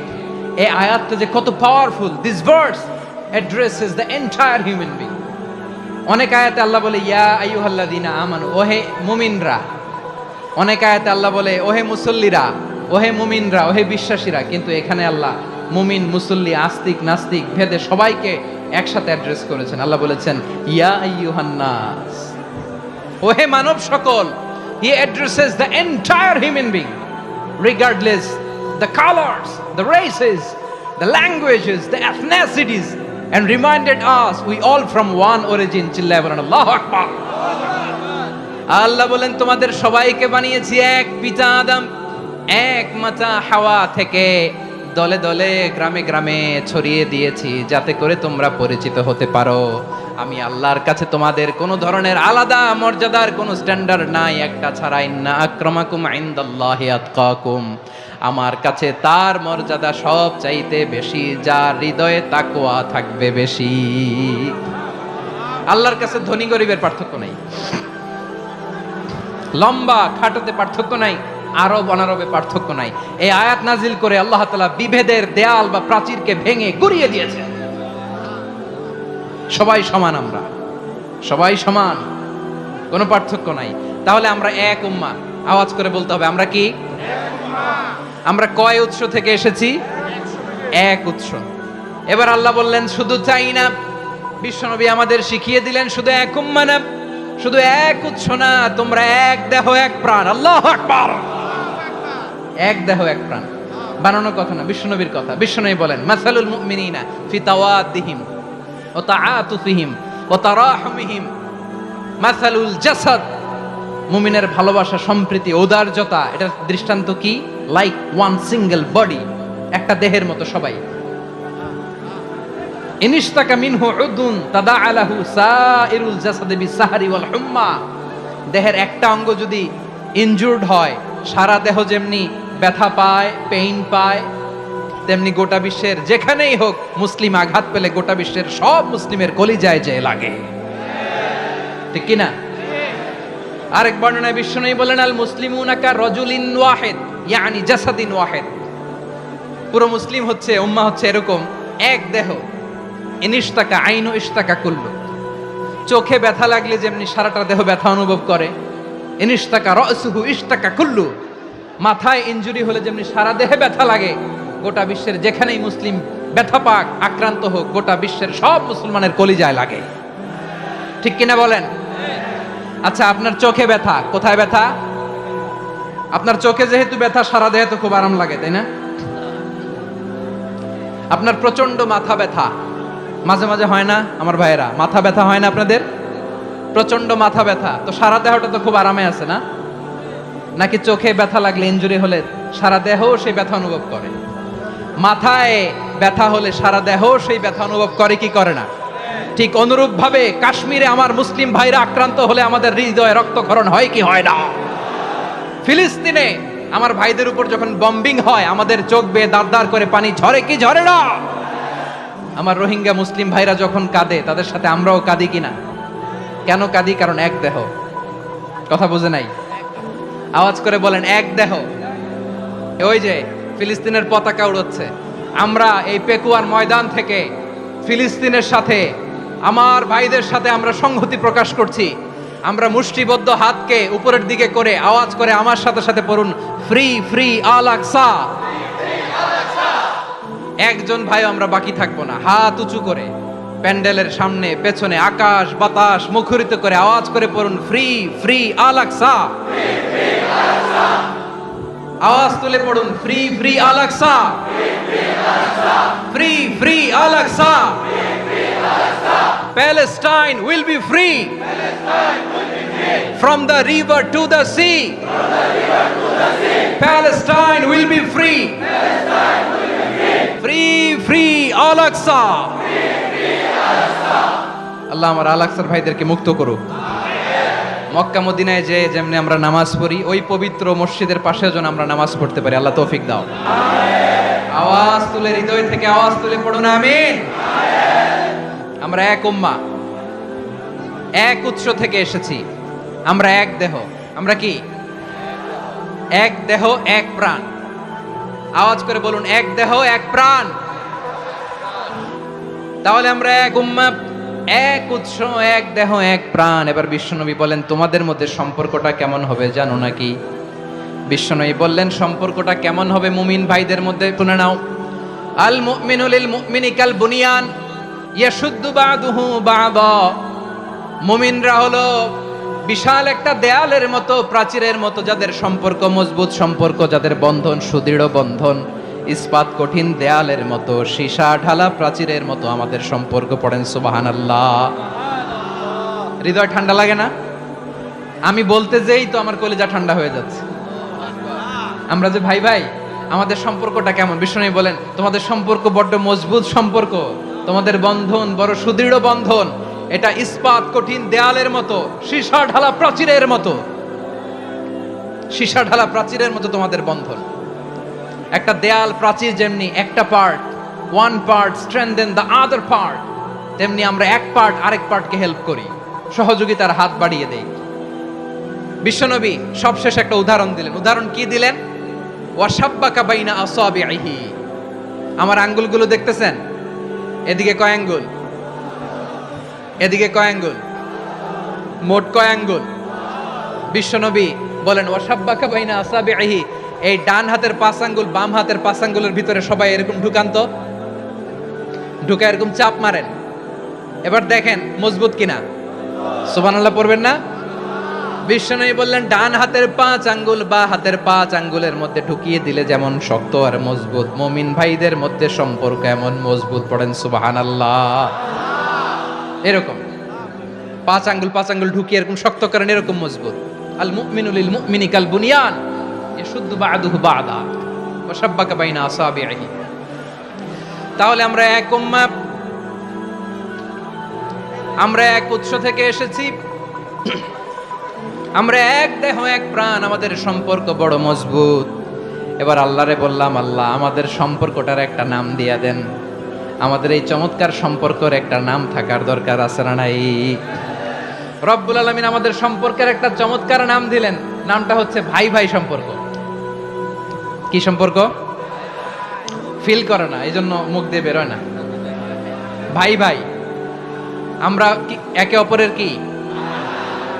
এই আয়াতটা যে কত powerful! This verse addresses the entire human being. অনেক আয়াতে আল্লাহ বলে ইয়া আইয়ুহাল্লাযীনা আমানু, ওহে মুমিনরা। অনেক আয়াতে আল্লাহ বলে ওহে মুসল্লিরা, ওহে মুমিনরা, ওহে বিশ্বাসীরা। কিন্তু এখানে আল্লাহ মুমিন মুসল্লি আস্তিক নাস্তিক ভেদে সবাইকে একসাথে অ্যাড্রেস করেছেন। আল্লাহ বলেছেন ইয়া আইয়ুহান নাস, ওহে মানব সকল। He addresses the entire human being regardless the colors, the races, the languages, the ethnicities, and reminded us we all from one origin. চিল্লায় বলেন আল্লাহু আকবার। আল্লাহ বলেন তোমাদের সবাইকে বানিয়েছি এক পিতা আদম, এক মাতা হাওয়া থেকে। দলে দলে গ্রামে গ্রামে ছড়িয়ে দিয়েছি যাতে করে তোমরা পরিচিত হতে পারো। আমি আল্লাহর কাছে তোমাদের কোনো ধরনের আলাদা মর্যাদার কোনো স্ট্যান্ডার্ড নাই, একটা ছাড়া। ইন্না আক্রামাকুম ইনদাল্লাহি আতকাকুম, আমার কাছে তার মর্যাদা সব চাইতে বেশি যার হৃদয়ে তাকওয়া থাকবে বেশি। আল্লাহর কাছে ধনী গরিবের পার্থক্য নাই, লম্বা খাটোতে পার্থক্য নাই, আরব অনারবে পার্থক্য নাই। এই আয়াত নাজিল করে আল্লাহ তাআলা বিভেদের দেয়াল বা প্রাচীরকে ভেঙে গুড়িয়ে দিয়েছে। সবাই সমান, আমরা সবাই সমান, কোনো পার্থক্য নাই। তাহলে আমরা এক উম্মাহ। আওয়াজ করে বলতে হবে আমরা কি? আমরা কয় উৎস থেকে এসেছি? এক উৎস। এবার আল্লাহ বললেন শুধু চাই না, বিশ্বনবী আমাদের শিখিয়ে দিলেন শুধু এক উম্মাহ না, শুধু এক উৎস না, তোমরা এক দেহ এক প্রাণ। আল্লাহু আকবার। এক দেহ এক প্রাণ বানানোর কথা না, বিশ্বনবীর কথা। বিশ্বনবী বলেন মাসালুল মুমিনিনা ফি তাওয়াদ্দিহিম ওয়া তাআতুফিহিম ওয়া তারাহুমিহিম মাসালুল জাসাদ। মুমিনের ভালোবাসা, সম্প্রীতি, ঔদার্যতা, এটা দৃষ্টান্ত কি? লাইক ওয়ান সিঙ্গেল বডি, একটা দেহের মতো সবাই। ইনিশতাকা মিনহু উদুন তাদাআ লাহু সাইরুল জাসাদি বিসাহরি ওয়াল হুম্মা। দেহের একটা অঙ্গ যদি ইনজুরড হয়, সারা দেহ যেমনি ব্যথা পায়, পেইন পায়, তেমনি গোটা বিশ্বের যেখানেই হোক মুসলিম আঘাত পেলে গোটা বিশ্বের সব মুসলিমের কলিজায় যে লাগে, ঠিক কি না? আরেক বর্ণনায় বিশ্বনবী বলেন আল মুসলিমুনা কা রাজুলিন ওয়াহিদ ইয়ানি জাসাদিন ওয়াহিদ। পুরো মুসলিম হচ্ছে, উম্মাহ হচ্ছে এরকম এক দেহ। ইনিশতাকা আইনু ইশতাকা কুল্লু। চোখে ব্যথা লাগলে যেমনি সারাটা দেহ ব্যথা অনুভব করে, ইনিশতাকা রাসুহু ইশতাকা কুল্লু। মাথায় ইনজুরি হলে যেমনি সারা দেহে ব্যথা লাগে, গোটা বিশ্বের যেখানেই মুসলিম ব্যথা পাক, আক্রান্ত হোক, গোটা বিশ্বের সব মুসলমানের কলিজায় লাগে, ঠিক কিনা বলেন? আচ্ছা, আপনার চোখে ব্যথা, কোথায় ব্যথা? আপনার চোখে যেহেতু ব্যথা, সারা দেহে তো খুব আরাম লাগে, তাই না? আপনার প্রচন্ড মাথা ব্যথা মাঝে মাঝে হয় না আমার ভাইয়েরা? মাথা ব্যথা হয় না আপনাদের? প্রচন্ড মাথা ব্যথা, তো সারা দেহটা তো খুব আরামে আছে না? নাকি চোখে ব্যথা লাগলে, ইনজুরি হলে সারা দেহ সেই ব্যথা অনুভব করে? মাথায় ব্যথা হলে সারা দেহ সেই ব্যথা অনুভব করে কি করে না? ঠিক অনুরূপ ভাবে কাশ্মীরে আমার মুসলিম ভাইরা আক্রান্ত হলে আমাদের হৃদয়ে রক্তক্ষরণ হয় কি হয় না? ফিলিস্তিনে আমার ভাইদের উপর যখন বম্বিং হয় আমাদের চোখ বেয়ে দাঁড় দাঁড় করে পানি ঝরে কি ঝরে না? আমার রোহিঙ্গা মুসলিম ভাইরা যখন কাঁদে তাদের সাথে আমরাও কাঁদি কিনা? কেন কাঁদি? কারণ এক দেহ। কথা বুঝে নাই? আওয়াজ করে বলেন এক দেহ। ওই যে ফিলিস্তিনের পতাকা উড়ছে, আমরা এই পেকুয়ার ময়দান থেকে ফিলিস্তিনের সাথে আমার ভাইদের সাথে আমরা সংহতি প্রকাশ করছি। আমরা মুষ্টিবদ্ধ হাতকে উপরের দিকে করে আওয়াজ করে আমার সাথে সাথে পড়ুন, ফ্রি ফ্রি আল আকসা। একজন ভাই আমরা বাকি থাকবো না। হাত উঁচু করে প্যান্ডেলের সামনে পেছনে আকাশ বাতাস মুখরিত করে আওয়াজ করে পড়ুন, ফ্রি ফ্রি আল আকসা। আওয়াজ তুলে পড়ুন, free free Al Aqsa, free free Al Aqsa. Palestine will be free from the river to the sea. Palestine will be free. Free free Al Aqsa. আল্লাহ আমার আল আকসার ভাইদেরকে মুক্ত করুক। মক্কা মদিনায় যে যেমনি আমরা নামাজ পড়ি ওই পবিত্র মসজিদের পাশে যেন আমরা নামাজ পড়তে পারি। আল্লাহ তৌফিক দাও। আওয়াজ তুলে হৃদয় থেকে আওয়াজ তুলে পড়ুন আমিন। আমরা এক উম্মাহ, এক উৎস থেকে এসেছি, আমরা এক দেহ। আমরা কি? এক দেহ এক প্রাণ। আওয়াজ করে বলুন, এক দেহ এক প্রাণ। তাহলে আমরা এক উম্মাহ, এক উৎস, এক দেহ এক প্রাণ। এবার বিশ্বনবী বলেন, তোমাদের মধ্যে সম্পর্কটা কেমন হবে জানো নাকি? বিশ্বনবী বললেন, সম্পর্কটা কেমন হবে মুমিন ভাইদের মধ্যে? শুনে নাও, আল মুমিনু লিল মুমিনি কাল বুনিয়ান ইয়াশুদ্দু বাদুহু বাদা। মুমিনরা হলো বিশাল একটা দেয়ালের মতো, প্রাচীরের মতো, যাদের সম্পর্ক মজবুত সম্পর্ক, যাদের বন্ধন সুদৃঢ় বন্ধন, ইস্পাত কঠিন দেয়ালের মতো, সীসা ঢালা প্রাচীরের মতো আমাদের সম্পর্ক। পড়েন সুবহানাল্লাহ। হৃদয় ঠান্ডা লাগে না? আমি বলতে যেই তো আমার কলিজা ঠান্ডা হয়ে যাচ্ছে। আমরা যে ভাই ভাই, আমাদের সম্পর্কটা কেমন? বিষ্ণু বলেন, তোমাদের সম্পর্ক বড্ড মজবুত সম্পর্ক, তোমাদের বন্ধন বড় সুদৃঢ় বন্ধন, এটা ইস্পাত কঠিন দেয়ালের মতো, সীসা ঢালা প্রাচীরের মতো, সীসা ঢালা প্রাচীরের মতো তোমাদের বন্ধন। একটা দেয়াল প্রাচীর যেমনি একটা part, one part strengthen the other part, তেমনি আমরা এক পার্ট আরেক পার্টকে হেল্প করি, সহযোগিতার হাত বাড়িয়ে দেই। বিশ্বনবী সবশেষ একটা উদাহরণ দিলেন। উদাহরণ কি দিলেন? ওয়াশাব্বাকা বাইনা আসাবিহি। আমার আঙ্গুলগুলো দেখতেছেন? এদিকে কয় আঙ্গুল, এদিকে কয় আঙ্গুল, মোট কয় আঙ্গুল? বিশ্বনবী বলেন, ওয়াশাব্বাকা বাইনা আসাবিহি। এই ডান হাতের 5 আঙ্গুল বাম হাতের 5 আঙ্গুলের ভিতরে সবাই এরকম ঢুকান তো, ঢুকে এরকম চাপ মারেন। এবার দেখেন মজবুত কিনা। সুবহানাল্লাহ পড়বেন না? বিশ্বনবী বললেন, ডান হাতের 5 আঙ্গুল বা হাতের 5 আঙ্গুলের মধ্যে ঢুকিয়ে দিলে যেমন শক্ত আর মজবুত, মুমিন ভাইদের মধ্যে সম্পর্ক এমন মজবুত। পড়েন সুবহানাল্লাহ। এরকম 5 আঙ্গুল ঢুকিয়ে এরকম শক্ত করেন, এরকম মজবুত। আল মুমিনু লিল মুমিনি কাল বুনিয়ান ইয়াশুদ্দু বাদুহু বাদা ওয়া শাব্বাকা বাইনা আসাবিহি। তাহলে আমরা এক উম্মাহ, আমরা এক উৎস থেকে এসেছি, আমরা এক দেহ এক প্রাণ, আমাদের সম্পর্ক বড় মজবুত। এবার আল্লাহরে বললাম, আল্লাহ আমাদের সম্পর্কটার একটা নাম দিয়া দেন। আমাদের এই চমৎকার সম্পর্কের একটা নাম থাকার দরকার আছে না নাই? রব্বুল আলামিন আমাদের সম্পর্কের একটা চমৎকার নাম দিলেন। নামটা হচ্ছে ভাই ভাই সম্পর্ক। কি সম্পর্ক? ফিল করে না, এই জন্য মুখ দিয়ে বেরোয় না। ভাই ভাই, আমরা একে অপরের কি?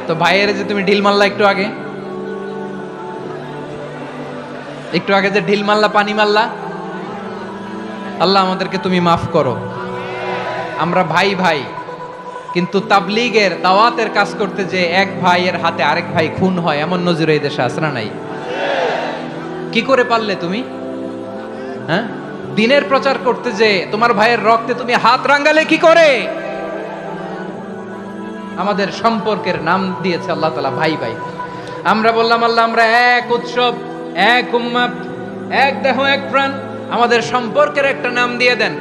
তো ভাইয়ের যে তুমি ঢিল মারলা একটু আগে, একটু আগে যে ঢিল মারলা, পানি মারলা, আল্লাহ আমাদেরকে তুমি মাফ করো। আমরা ভাই ভাই, কিন্তু তাবলীগের দাওয়াতের কাজ করতে যে এক ভাইয়ের হাতে আরেক ভাই খুন হয়, এমন নজির এই দেশে আছে না নাই? কি করে পারলে তুমি? হ্যাঁ, দিনের প্রচার করতে যে তোমার ভাইয়ের রক্তে তুমি হাত রাঙ্গালে কি করে? আমাদের সম্পর্কের নাম দিয়েছে আল্লাহ তাআলা ভাই ভাই। আমরা বললাম, আল্লাহ আমরা এক উৎসব, এক উম্মাহ, এক দেহ এক প্রাণ, আমাদের সম্পর্কের একটা নাম দিয়ে দেন।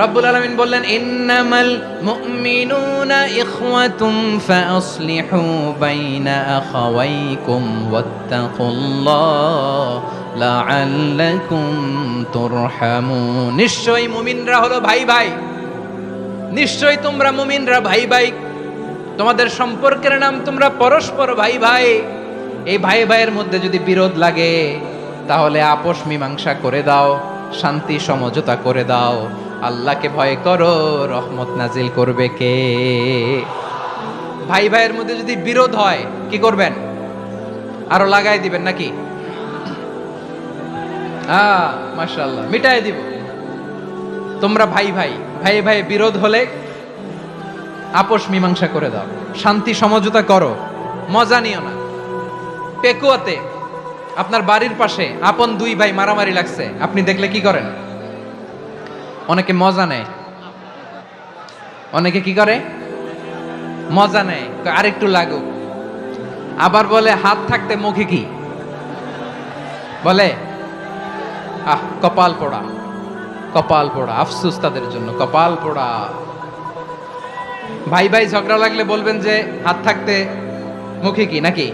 রব্বুল আলামিন বললেন ইন্নামাল মুমিনুনা ইখওয়াতুম ফাআসলিহু বাইনা আখাওয়াইকুম ওয়াত্তাকুল্লাহ লাআল্লাকুম তুরহামুন। নিশ্চয়ই মুমিনরা হলো ভাই ভাই, নিশ্চয়ই তোমরা মুমিনরা ভাই ভাই, তোমাদের সম্পর্কের নাম তোমরা পরস্পর ভাই ভাই। এই ভাই ভাইয়ের মধ্যে যদি বিরোধ লাগে তাহলে আপোষ মীমাংসা করে দাও, শান্তি সমঝোতা করে দাও। আল্লাহকে ভয় করো, রহমত নাজিল করবে কে? ভাই ভাইয়ের মধ্যে যদি বিরোধ হয় কি করবেন? আরো লাগাই দিবেন নাকি? মাশাআল্লাহ, মিটাই দিব। তোমরা ভাই ভাই, ভাই ভাই বিরোধ হলে আপোষ মীমাংসা করে দাও, শান্তি সমঝোতা করো, মজা নিও না। পেকুয়াতে আপনার বাড়ির পাশে আপন দুই ভাই মারামারি লাগছে, আপনি দেখলে কি করেন? অনেকে মজা নেয়, অনেকে কি করে? মজা নেয়, আরেকটু লাগুক। আবার বলে হাত থাকতে মুখে কি বলে? কপাল পোড়া, কপাল পোড়া, আফসোস তাদের জন্য, কপাল পোড়া। ভাই ভাই ঝগড়া লাগলে বলবেন যে হাত থাকতে মুখে কি, নাকি?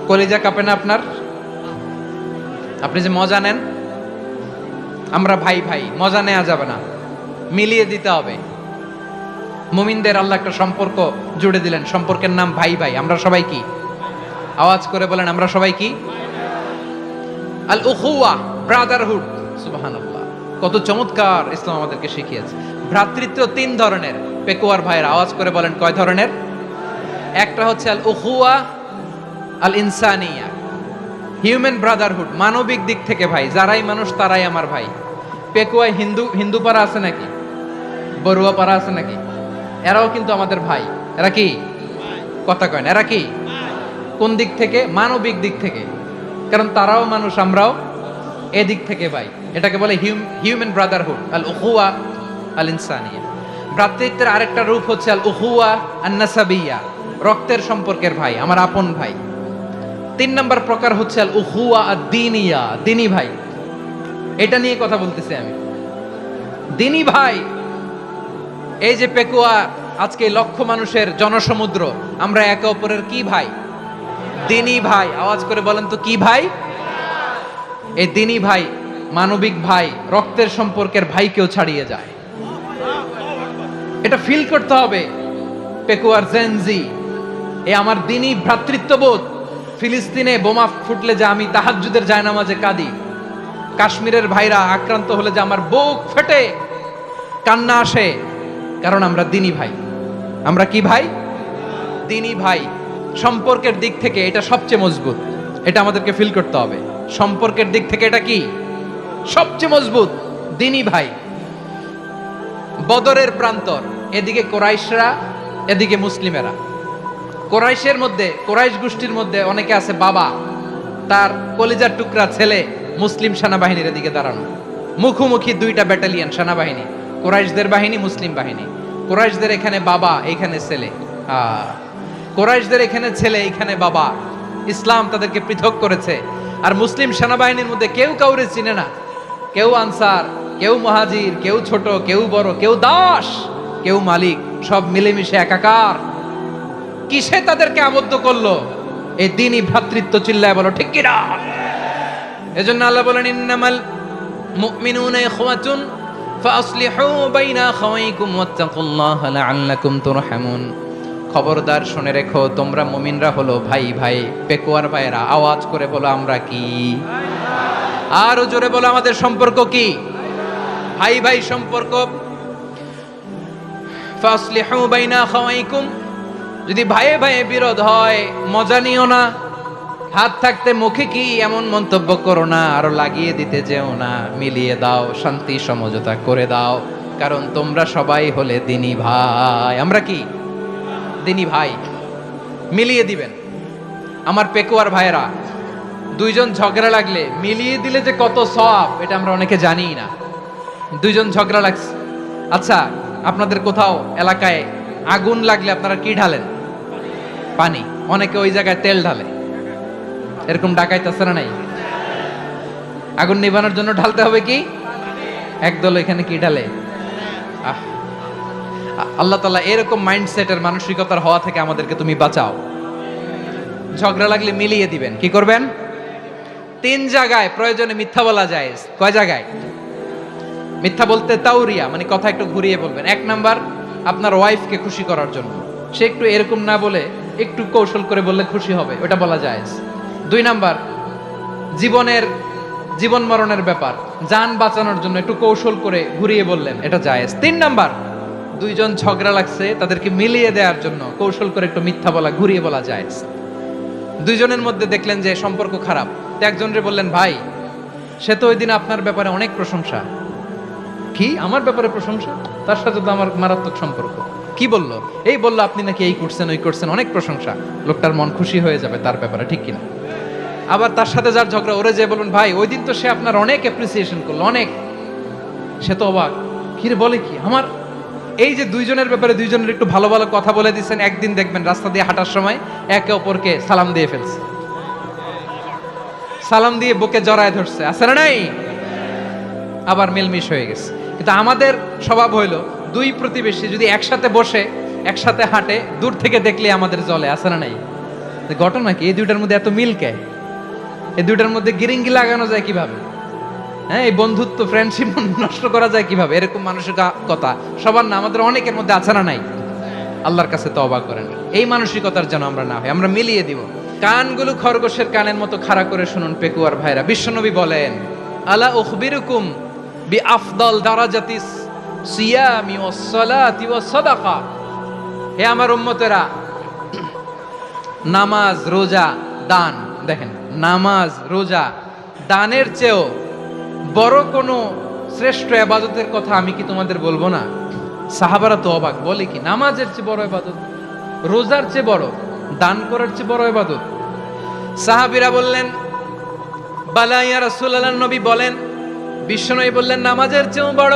কলিজা কাঁপে না আপনার? আপনি যে মজা নেন, আমরা ভাই ভাই, মজা নেওয়া যাবে না, মিলিয়ে দিতে হবে। মুমিনদের আল্লাহ একটা সম্পর্ক জুড়ে দিলেন, সম্পর্কের নাম ভাই ভাই। আমরা সবাই কি? আওয়াজ করে বলেন, আমরা সবাই কি? আল উখুয়া, ব্রাদারহুড। সুবহানাল্লাহ, কত চমৎকার ইসলাম আমাদেরকে শিখিয়েছে। ভ্রাতৃত্ব তিন ধরনের। পেকুয়ার ভাইয়ের আওয়াজ করে বলেন, কয় ধরনের? একটা হচ্ছে আল উখুয়া আল ইনসানিয়া, হিউম্যান ব্রাদারহুড, মানবিক দিক থেকে ভাই, যারাই মানুষ তারাই আমার ভাই। পেকুয়ায় হিন্দু পাড়া আছে নাকি? বড়ুয়া পাড়া আছে নাকি? এরাও কিন্তু আমাদের ভাই। এরা কি? কথা কয় না, এরা কি? কোন দিক থেকে? মানবিক দিক থেকে, কারণ তারাও মানুষ, আমরাও এদিক থেকে ভাই। এটাকে বলে হিউম্যান ব্রাদারহুড, আল উখুয়া আল ইনসানিয়া। ভ্রাতৃত্বের আরেকটা রূপ হচ্ছে আল উখুয়া আন নাসাবিয়া, রক্তের সম্পর্কের ভাই, আমার আপন ভাই। তিন নম্বর প্রকার হচ্ছে আল উখুয়া আদ-দীনিয়া, দিনী ভাই। এটা নিয়ে কথা বলতেছি আমি, দিনী ভাই। এই যে পেকুয়া, আজকে লক্ষ মানুষের জনসমুদ্র, আমরা একে অপরের কি ভাই? দিনী ভাই। আওয়াজ করে বলেন তো, কি ভাই? এই দিনী ভাই, মানবিক ভাই, রক্তের সম্পর্কের ভাইকেও ছাড়িয়ে যায়। এটা ফিল করতে হবে। পেকুয়ার জেনজি, এ আমার দিনী ভ্রাতৃত্ববোধ। ফিলিস্তিনে বোমা ফুটলে যে আমি তাহাজ্জুদের জায়নামাজে কাঁদি, কাশ্মীরের ভাইরা আক্রান্ত হলে যে আমার বুক ফেটে কান্না আসে, কারণ আমরা দিনী ভাই। আমরা কি ভাই? দিনী ভাই। সম্পর্কের দিক থেকে এটা সবচেয়ে মজবুত, এটা আমাদেরকে ফিল করতে হবে। সম্পর্কের দিক থেকে এটা কি? সবচেয়ে মজবুত, দিনী ভাই। বদরের প্রান্তর, এদিকে কোরাইশরা, এদিকে মুসলিমেরা। কোরাইশের মধ্যে, কোরাইশ গোষ্ঠীর মধ্যে অনেকে আছে বাবা, তার কলিজার টুকরা ছেলে মুসলিম সেনাবাহিনীর এদিকে দাঁড়ানো, মুখোমুখি দুইটা ব্যাটালিয়ন সেনাবাহিনী, কোরাইশদের বাহিনী, মুসলিম বাহিনী। কোরাইশদের এখানে বাবা, এখানে ছেলে। কোরাইশদের এখানে ছেলে, এখানে বাবা। ইসলাম তাদেরকে পৃথক করেছে। আর মুসলিম সেনাবাহিনীর মধ্যে কেউ কাউরে চিনে না, কেউ আনসার, কেউ মুহাজির, কেউ ছোট, কেউ বড়, কেউ দাস, কেউ মালিক, সব মিলেমিশে একাকার। কিসে তাদেরকে আবদ্ধ করলো? এই দ্বীনি ভ্রাতৃত্ব। চিল্লায় বলো ঠিক কিনা? এজন্য আল্লাহ বলেন, ইন্নামাল মুমিনুনা ইখওয়াতুন ফাআসলিহু বাইনা আখাওয়াইকুম ওয়াত্তাকুল্লাহা লাআল্লাকুম তুরহামুন। খবরদার শুনে রেখো, তোমরা মুমিনরা হলো ভাই ভাই। পেকুয়ার ভাইরা আওয়াজ করে বলো, আমরা কি? আরো জোরে বলো, আমাদের সম্পর্ক কি? ভাই ভাই সম্পর্ক। ফাআসলিহু বাইনা আখাওয়াইকুম, যদি ভাইয়ে ভাইয়ে বিরোধ হয় মজা নিও না, হাত থাকতে মুখে কি এমন মন্তব্য করো না, আরো লাগিয়ে দিতে যেও না, মিলিয়ে দাও, শান্তি সমঝোতা করে দাও, কারণ তোমরা সবাই হলে দিনী ভাই। আমরা কি? দিনী ভাই। মিলিয়ে দিবেন। আমার পেকুয়ার ভাইয়েরা, দুইজন ঝগড়া লাগলে মিলিয়ে দিলে যে কত সওয়াব, এটা আমরা অনেকে জানি না। দুইজন ঝগড়া লাগছে, আচ্ছা আপনাদের কোথাও এলাকায় আগুন লাগলে আপনারা কি ঢালেন? পানি। অনেকে ওই জায়গায় তেল ঢালে। এরকম ডাকাইতে আছে না নাই? আগুন নিভানোর জন্য ঢালতে হবে কি? একদল এখানে কি ঢালে? আহ, আল্লাহ তাআলা এরকম মাইন্ডসেটের মানসিকতার হওয়া থেকে আমাদেরকে তুমি বাঁচাও। ঝগড়া লাগলে মিলিয়ে দিবেন, কি করবেন? 3 জায়গায় প্রয়োজনে মিথ্যা বলা যায়। কয় জায়গায় মিথ্যা বলতে? তাউরিয়া, মানে কথা একটু ঘুরিয়ে বলবেন। 1 নাম্বার, আপনার ওয়াইফকে খুশি করার জন্য, সে একটু এরকম না বলে একটু কৌশল করে বললে খুশি হবে, ওটা বলা যায়। 2 নাম্বার, জীবন মরণের ব্যাপার, জান বাঁচানোর জন্য একটু কৌশল করে ঘুরিয়ে বললেন, এটা জায়েজ। 3 নাম্বার, 2 জন ঝগড়া লাগছে, তাদেরকে মিলিয়ে দেওয়ার জন্য কৌশল করে একটু মিথ্যা বলা, ঘুরিয়ে বলা জায়েজ। 2 জনের মধ্যে দেখলেন যে সম্পর্ক খারাপ, তো একজনরে বললেন, ভাই সে তো ওই দিন আপনার ব্যাপারে অনেক প্রশংসা। কি আমার ব্যাপারে প্রশংসা? তার সাথে তো আমার মারাত্মক সম্পর্ক। কি বললো? এই বললো আপনি নাকি এই করছেন ওই করছেন, অনেক প্রশংসা। লোকটার মন খুশি হয়ে যাবে তার ব্যাপারে, ঠিক কিনা? আবার তার সাথে যার ঝগড়া, ওরে যে বলুন, ভাই ওই দিন তো সে আপনার অনেক অ্যাপ্রিসিয়েশন করলো, অনেক। সে তো অবাক, কি রে বলে কি আমার? এই যে 2 জনের ব্যাপারে 2 জনের একটু ভালো ভালো কথা বলে দিচ্ছেন, একদিন দেখবেন রাস্তা দিয়ে হাঁটার সময় একে অপরকে সালাম দিয়ে ফেলছে, সালাম দিয়ে বুকে জড়ায় ধরছে, আছে না নাই? আবার মিলমিশ হয়ে গেছে। কিন্তু আমাদের স্বভাব হইলো 2 প্রতিবেশী যদি একসাথে বসে একসাথে হাঁটে, দূর থেকে দেখলে আমাদের জলে, আছে না নাই? ঘটনা কি? এই 2টার মধ্যে এত মিল কে? এই 2টার মধ্যে গিরিঙ্গি লাগানো যায় কিভাবে? হ্যাঁ, এই বন্ধুত্ব ফ্রেন্ডশিপ নষ্ট করা যায় কিভাবে? এরকম মানুষের কথা সবার না, আমাদের অনেকের মধ্যে আছে না নাই? আল্লাহর কাছে তওবা করেন, এই মানসিকতার যেন আমরা না হই, আমরা মিলিয়ে দিব। কানগুলো খরগোশের কানের মতো খাড়া করে শুনুন পেকুয়ার ভাইরা। বিশ্বনবী বলেন, আলা উখবিরুকুম বি আফদল দারাজাতিস সিয়ামি ওয়াস সালাতি ওয়াস সাদাকা। হে আমার উম্মতেরা, নামাজ, রোজা, দান, দেখেন নামাজ, রোজা, দানের চেয়েও বড় কোনো শ্রেষ্ঠ ইবাদতের কথা আমি কি তোমাদের বলবো না? সাহাবারা তো অবাক, বলে কি নামাজের চেয়ে বড় ইবাদত, রোজার চেয়ে বড়, দান করার চেয়ে বড় ইবাদত? সাহাবীরা বললেন, বালা ইয়া রাসূলুল্লাহ। নবী বলেন, বিশ্বনবী বললেন, নামাজের চেয়েও বড়,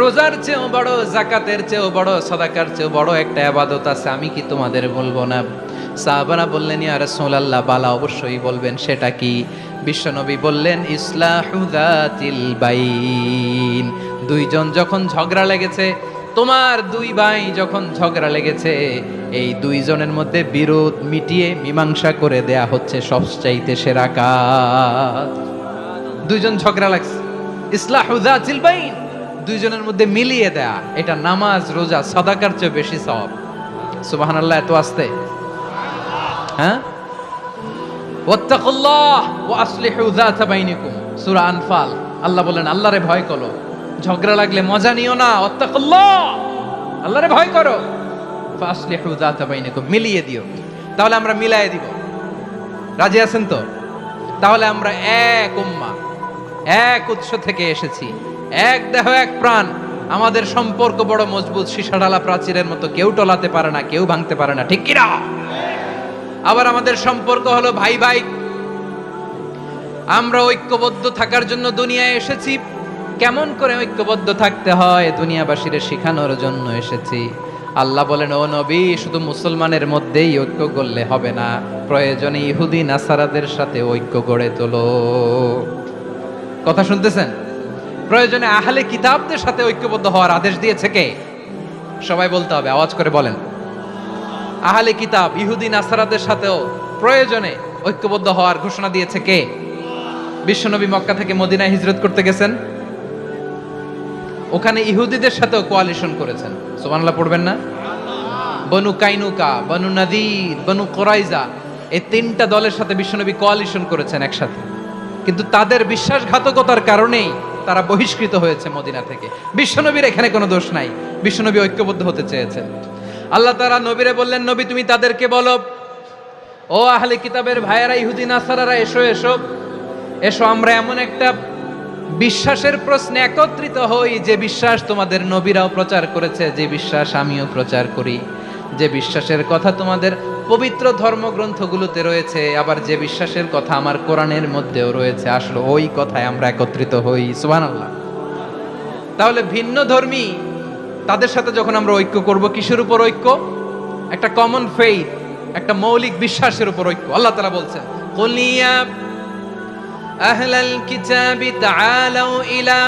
রোজার চেয়েও বড়, যাকাতের চেয়েও বড়, সাদাকার চেয়েও বড় একটা ইবাদত আছে, আমি কি তোমাদের বলবো না? সাহাবারা বললেন, ইয়া রাসূলুল্লাহ, বালা, অবশ্যই বলবেন, সেটা কি? বিশ্বনবী বললেন, ইসলাহু যাতিল বাইন। 2 জন যখন ঝগড়া লেগেছে, তোমার 2 ভাই যখন ঝগড়া লেগেছে, এই 2 জনের মধ্যে বিরোধ মিটিয়ে মীমাংসা করে দেয়া হচ্ছে সবচাইতে সেরা কাজ। 2 জন ঝগড়া লাগছে, ইসলাহু যাতিল বাইন, 2 জনের মধ্যে মিলিয়ে দেয়া, এটা নামাজ, রোজা, সাদাকার চেয়ে বেশি সওয়াব। সুবহানাল্লাহ, এত আস্তে? হ্যাঁ, ওয়াত্তাকুল্লাহ ওয়া আসলিহু যাতা বাইনিকুম, সূরা আনফাল। আল্লাহ বলেন, আল্লাহরে ভয় করো, ঝগড়া লাগলে মজা নিও না, ওয়াত্তাকুল্লাহ, আল্লাহরে ভয় করো, ফাসলিহু যাতা বাইনিকুম, মিলিয়ে দিও। তাহলে আমরা মিলায়ে দিব, রাজি আছেন তো? তাহলে আমরা এক উম্মাহ, এক উৎস থেকে এসেছি, এক দেহ এক প্রাণ, আমাদের সম্পর্ক বড় মজবুত, সীসাঢালা প্রাচীরের মতো, কেউ টলাতে পারে না, কেউ ভাঙতে পারে না, ঠিক কিনা? আবার আমাদের সম্পর্ক হলো ভাই ভাই, আমরা ঐক্যবদ্ধ থাকার জন্য দুনিয়ায় এসেছি। কেমন করে ঐক্যবদ্ধ থাকতে হয় দুনিয়াবাসীরে শেখানোর জন্য এসেছি। আল্লাহ বলেন, ও নবী, শুধু মুসলমানের মধ্যেই ঐক্য করলে হবে না, প্রয়োজনে ইহুদি নাসারাদের সাথে ঐক্য গড়ে তোলো। কথা শুনতেছেন? প্রয়োজনে আহলে কিতাবদের সাথে ঐক্যবদ্ধ হওয়ার আদেশ দিয়েছে কে? সবাই বলতে হবে, আওয়াজ করে বলেন। আহলে কিতাব, ইহুদি নাসারাদের সাথেও প্রয়োজনে ঐক্যবদ্ধ হওয়ার ঘোষণা দিয়েছে কে? বিশ্বনবী মক্কা থেকে মদিনায় হিজরত করতে গেছেন, ওখানে ইহুদিদের সাথেও কোয়ালিশন করেছেন। সুবহানাল্লাহ পড়বেন না? বনু কাইনুকা, বনু নাদির, বনু কুরাইজা, এই 3টা দলের সাথে বিশ্বনবী কোয়ালিশন করেছেন একসাথে। কিন্তু তাদের বিশ্বাসঘাতকতার কারণেই তারা বহিষ্কৃত হয়েছে মদিনা থেকে। বিশ্বনবীর এখানে কোনো দোষ নাই, বিশ্বনবী ঐক্যবদ্ধ হতে চেয়েছেন। আল্লাহ তাআলা নবীরে বললেন, নবী তুমি তাদেরকে বলো, ও আহলে কিতাবের ভাইয়েরা, ইহুদি নাসারারা, এসো এসো এসো, আমরা এমন একটা বিশ্বাসের প্রশ্নে একত্রিত হই, যে বিশ্বাস তোমাদের নবীরাও প্রচার করেছে, যে বিশ্বাস আমিও প্রচার করি, যে বিশ্বাসের কথা তোমাদের পবিত্র ধর্মগ্রন্থগুলোতে রয়েছে, আবার যে বিশ্বাসের কথা আমার কোরআনের মধ্যেও রয়েছে, আসলে ওই কথায় আমরা একত্রিত হই। সুবহানাল্লাহ। তাহলে ভিন্ন ধর্মী তাদের সাথে যখন আমরা ঐক্য করব, কিসের উপর ঐক্য? একটা কমন ফেইথ, একটা মৌলিক বিশ্বাসের উপর ঐক্য। আল্লাহ তাআলা বলছেন, কুল ইয়া আহলাল কিতাবি তাআলাউ ইলা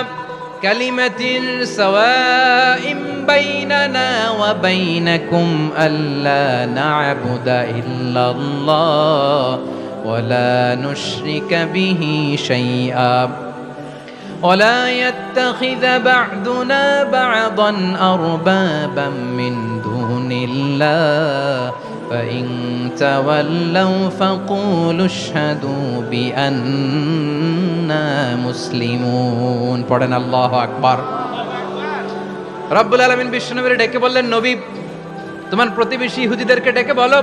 কালিমাতিন সাওয়াইম বাইনানা ওয়া বাইনাকুম আল্লা না'বুদা ইল্লাল্লাহ ওয়া লা নুশরিকা বিহি শাইআ ولا يتخذ بعضنا بعضا أربابا من دون الله فإن تولوا فقولوا اشهدوا بأننا مسلمون পড়েন আল্লাহু আকবার। রব্বুল আলামিন বিশ্বনবীর ডেকে বললেন, নবী তোমার প্রতিবেশী ইহুদিদেরকে ডেকে বলো,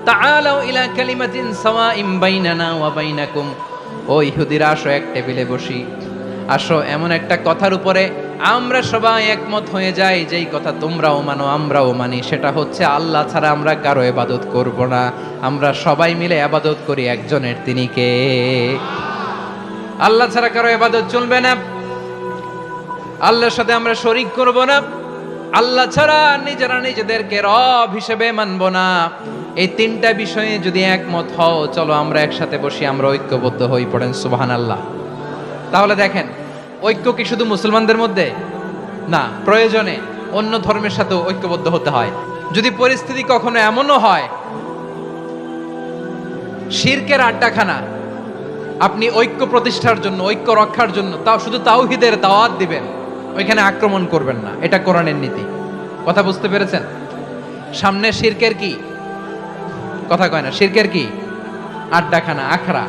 তাআলাউ ইলা কালিমাতিন সাওয়াইম বাইনানা ওয়া বাইনাকুম, ও ইহুদিরা আসো এক টেবিলে বসি, আসো এমন একটা কথার উপরে আমরা সবাই একমত হয়ে যাই, যেই কথা তোমরাও মানো আমরাও মানি, সেটা হচ্ছে আল্লাহ ছাড়া আমরা কারো ইবাদত করব না, আমরা সবাই মিলে ইবাদত করি একজনের, তিনি কে? আল্লাহ ছাড়া কারো ইবাদত চলবে না, আল্লাহর সাথে আমরা শরীক করব না, আল্লাহ ছাড়া নিজেরা নিজেদেরকে রব হিসেবে মানব না। এই তিনটা বিষয়ে যদি একমত হও, চলো আমরা একসাথে বসি, আমরা ঐক্যবদ্ধ হই। পড়েন সুবহানাল্লাহ। তাহলে দেখেন, ঐক্য কি শুধু মুসলমানদের মধ্যে না, প্রয়োজনে অন্য ধর্মের সাথেও ঐক্যবদ্ধ হতে হয়। যদি পরিস্থিতি কখনো এমনও হয় শিরকের আড্ডাখানা, আপনি ঐক্য প্রতিষ্ঠার জন্য, ঐক্য রক্ষার জন্য তাও শুধু তাওহীদের দাওয়াত দিবেন, ওইখানে আক্রমণ করবেন না, এটা কোরআনের নীতি। কথা বুঝতে পেরেছেন? সামনে শিরকের কি কথা কয় না, শিরকের কি আড্ডাখানা, আখড়া,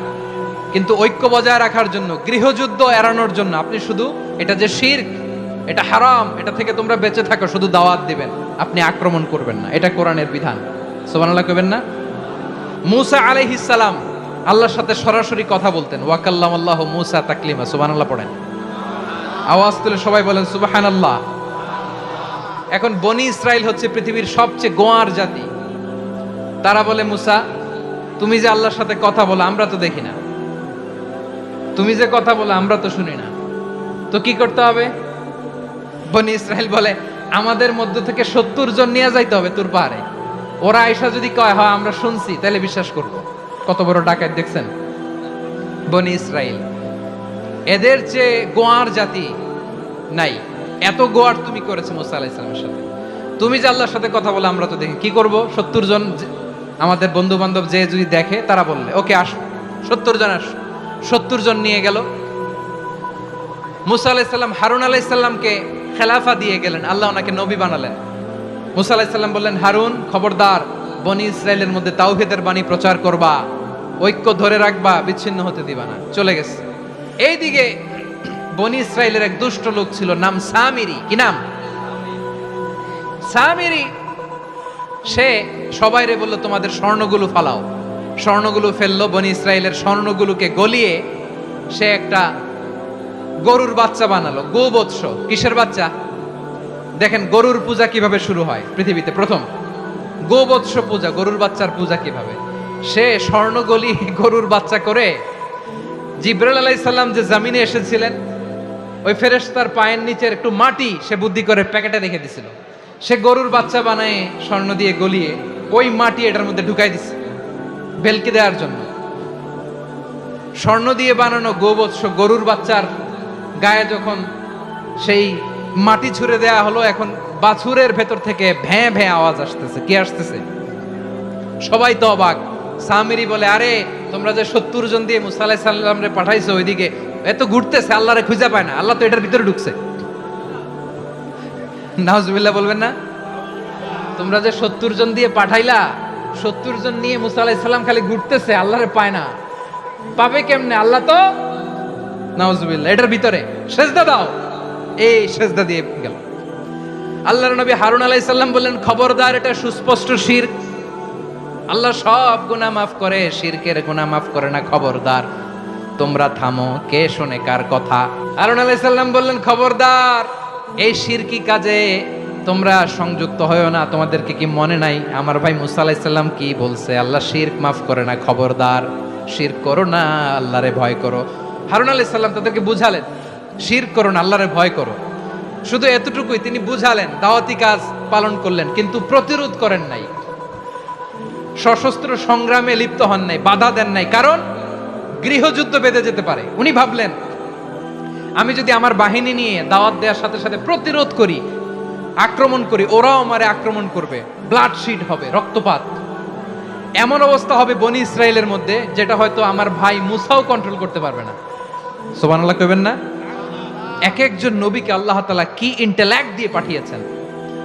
কিন্তু ঐক্য বজায় রাখার জন্য, গৃহযুদ্ধ এড়ানোর জন্য আপনি শুধু এটা যে শিরক, এটা হারাম, এটা থেকে তোমরা বেঁচে থাকো, শুধু দাওয়াত দিবেন, আপনি আক্রমণ করবেন না, এটা কোরআনের বিধান। সুবহানাল্লাহ কইবেন না? মূসা আলাইহিস সালাম আল্লাহর সাথে সরাসরি কথা বলতেন, ওয়া কাল্লামাল্লাহু মূসা তাকলিমা। সুবহানাল্লাহ পড়েন, আওয়াজ তুলে সবাই বলেন সুবহানাল্লাহ। এখন বনি ইসরাইল হচ্ছে পৃথিবীর সবচেয়ে গোয়ার জাতি। তারা বলে, মূসা তুমি যে আল্লাহর সাথে কথা বলো আমরা তো দেখি না, তুমি যে কথা বলো আমরা তো শুনি না, তো কি করতে হবে? বনি ইসরাইল বলে, আমাদের মধ্য থেকে 70 জন নিয়ে যাইতে হবে তুর পাহাড়ে, ওরা আয়েশা যদি কয় হয় আমরা শুনছি, তাহলে বিশ্বাস করব। কত বড় ডাকাত দেখছেন বনি ইসরাইল। এদের চেয়ে গোয়ার জাতি নাই, এত গোয়ার তুমি করেছো মূসা আলাইহিস সালামের সাথে। তুমি যে আল্লাহর সাথে কথা বলে আমরা তো দেখি, কি করব? 70 জন আমাদের বন্ধু বান্ধব যে যদি দেখে, তারা বললে ওকে আসো, 70 জন আসো। 70 জন নিয়ে গেল। মূসা আলাইহিস সালাম হারুন আলাইহিস সালামকে খেলাফা দিয়ে গেলেন, আল্লাহ ওনাকে নবী বানালেন। মূসা আলাইহিস সালাম বললেন, হারুন খবরদার, বনি ইসরাইলের মধ্যে তাওহীদের বাণী প্রচার করবা, ঐক্য ধরে রাখবা, বিচ্ছিন্ন হতে দিবা না। চলে গেছে। এইদিকে বনি ইসরাইলের এক দুষ্ট লোক ছিল, নাম সামিরি। কি নাম? সামিরি। সে সবাইরে বলল, তোমাদের স্বর্ণগুলো ফালাও। স্বর্ণগুলো ফেললো, বনি ইসরাইলের স্বর্ণগুলোকে গলিয়ে সে একটা গরুর বাচ্চা বানালো, গোবৎস। কিসের বাচ্চা? দেখেন গরুর পূজা কিভাবে শুরু হয় পৃথিবীতে, প্রথম গোবৎস পূজা, গরুর বাচ্চার পূজা কিভাবে। সে স্বর্ণ গলি গরুর বাচ্চা করে, জিবরাইল আলাইহিস সালাম যে জমিনে এসেছিলেন, ওই ফেরেশতার পায়ের নিচের একটু মাটি সে বুদ্ধি করে প্যাকেটে রেখে দিছিল। সে গরুর বাচ্চা বানায় স্বর্ণ দিয়ে গলিয়ে ওই মাটি এটার মধ্যে ঢুকাই দিছে ভেলকি দেওয়ার জন্য। স্বর্ণ দিয়ে বানানো গোবৎস গরুর বাচ্চার গায়ে যখন সেই মাটি ছুঁড়ে দেয়া হলো, এখন বাছুরের ভেতর থেকে ভ্যাঁ ভ্যাঁ আওয়াজ আসতেছে। কি আসতেছে? সবাই তো অবাক। সামিরি বলে, আরে তোমরা যে 70 জন দিয়ে মূসা আলাইহিস সালাম রে পাঠাইছো, ওইদিকে এত ঘুরতেছে, আল্লাহরে খুঁজে পায় না, আল্লাহ তো এটার ভিতরে ঢুকছে। নাউজুবিল্লাহ বলবেন না? তোমরা যে 70 জন দিয়ে পাঠাইলা, 70 জন নিয়ে মূসা আলাইহিস সালাম খালি ঘুরতেছে, আল্লাহরে পায় না। পাবে কেমনে? আল্লাহ তো, নাউজুবিল্লাহ, এটার ভিতরে সেজদা দাও। এই সেজদা দিয়ে গেল। আল্লাহর নবী হারুন আলাইহিস সালাম বললেন, খবরদার, এটা সুস্পষ্ট শিরক। আল্লাহ সব গুনাহ মাফ করে, শিরকের গুনাহ মাফ করে না, খবরদার তোমরা থামো। কে শোনে কার কথা? হারুন আলাইহিস সালাম বললেন, খবরদার, এই শিরকি কাজে তোমরা সংযুক্ত হয়ো না। তোমাদেরকে কি মনে নাই আমার ভাই মূসা আলাইহিস সালাম কি বলছে? আল্লাহ শিরক মাফ করে না, খবরদার শিরক করো না, আল্লাহরে ভয় করো। হারুন আলাইহিস সালাম তাদেরকে বুঝালেন, শিরক করো না, আল্লাহরে ভয় করো। শুধু এতটুকুই তিনি বুঝালেন, দাওয়াতি কাজ পালন করলেন, কিন্তু প্রতিরোধ করেন নাই, সশস্ত্র সংগ্রামে লিপ্ত হন নাই, বাধা দেন নাই, কারণ গৃহযুদ্ধ বেঁধে যেতে পারে। উনি ভাবলেন আমি যদি আমার বাহিনী নিয়ে দাওয়াত দেওয়ার সাথে সাথে প্রতিরোধ করি, আক্রমণ করি, ওরাও আমারে আক্রমণ করবে, ব্লাডশিড হবে, রক্তপাত। এমন অবস্থা হবে বনি ইসরায়েলের মধ্যে যেটা হয়তো আমার ভাই মুসাও কন্ট্রোল করতে পারবে না। সুবহানাল্লাহ কইবেন না? এক একজন নবীকে আল্লাহ তাআলা কি ইন্টেলেক্ট দিয়ে পাঠিয়েছেন।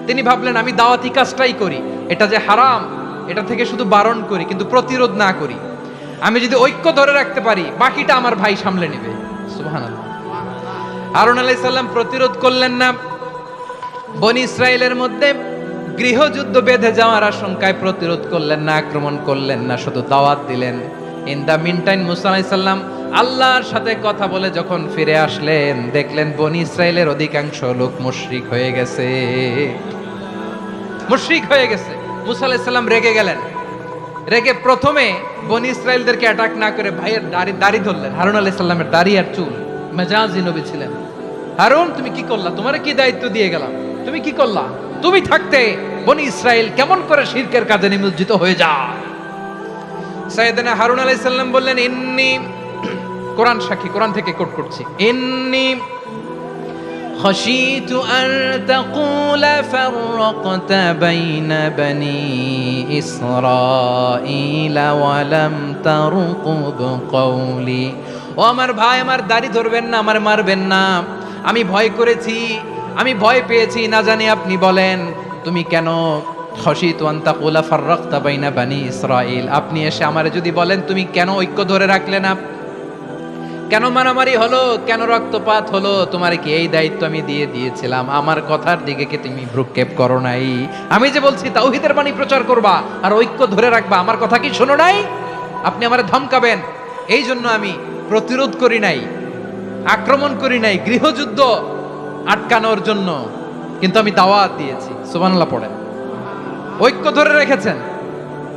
তিনি ভাবলেন আমি দাওয়াতি কাজটাই করি, এটা যে হারাম এটা থেকে শুধু বারণ করি কিন্তু প্রতিরোধ না করি। আমি যদি ঐক্য ধরে রাখতে পারি বাকিটা আমার ভাই সামলে নেবে। সুবহানাল্লাহ। হারুন আলাইহিস সালাম প্রতিরোধ করলেন না, বনি ইসরায়েলের মধ্যে গৃহযুদ্ধ বেঁধে যাওয়ার আশঙ্কায় প্রতিরোধ করলেন না, আক্রমণ করলেন না, শুধু দাওয়াত দিলেন। ইন দা মিনটাইম মুসা আলাইহিস সালাম আল্লাহর সাথে কথা বলে যখন ফিরে আসলেন, দেখলেন বনি ইসরায়েলের অধিকাংশ লোক মুশরিক হয়ে গেছে, মুশরিক হয়ে গেছে। মুসা আলাইহিস সালাম রেগে গেলেন। রেগে প্রথমে বনি ইসরায়েলদেরকে অ্যাটাক না করে ভাইয়ের দাড়ি ধরলেন। হারুন আলাইহিস সালামের দাড়ি আর চুল, মেজাজি নবী ছিলেন। হারুন তুমি কি করলা? তোমারে কি দায়িত্ব দিয়ে গেলাম, তুমি কি করলা? তুমি থাকতে বনি ইসরায়েল কেমন করে শিরকের কাজে নিমজ্জিত হয়ে যায়? সাইয়েদনা হারুন আলাইহিস সালাম বললেন, ইন্নী, কোরআন সাক্ষী, কোরআন থেকে কোট করছি, ইন্নী খাশিতু আন তাকুলা ফাররাকতা বাইনা বনি ইসরাঈলা ওয়া লাম তারকুব কওলি। ও আমার ভাই, আমার দাড়ি ধরবেন না, আমার মারবেন না। আমি ভয় করেছি, আমি ভয় পেয়েছি, না জানি আপনি বলেন তুমি কেন খাশিতু আন তাকুলা ফাররাকতা বাইনা বনি ইসরাঈল, আপনি এসে আমারে যদি বলেন তুমি কেন ঐক্য ধরে রাখলে না, কেন মারামারি হলো, কেন রক্তপাত হলো, তোমার কি এই দায়িত্ব আমি দিয়ে দিয়েছিলাম? আমার কথার দিকে কি তুমি ভ্রুক্ষেপ করো নাই? আমি যে বলছি তাওহীদের বাণী প্রচার করবা আর ঐক্য ধরে রাখবা, আমার কথা কি শোনো নাই? আপনি আমারে ধমকাবেন, এই জন্য আমি প্রতিরোধ করি নাই, আক্রমণ করি নাই, গৃহযুদ্ধ আটকানোর জন্য, কিন্তু আমি দাওয়াত দিয়েছি। সুবহানাল্লাহ পড়েন। ঐক্য ধরে রেখেছেন।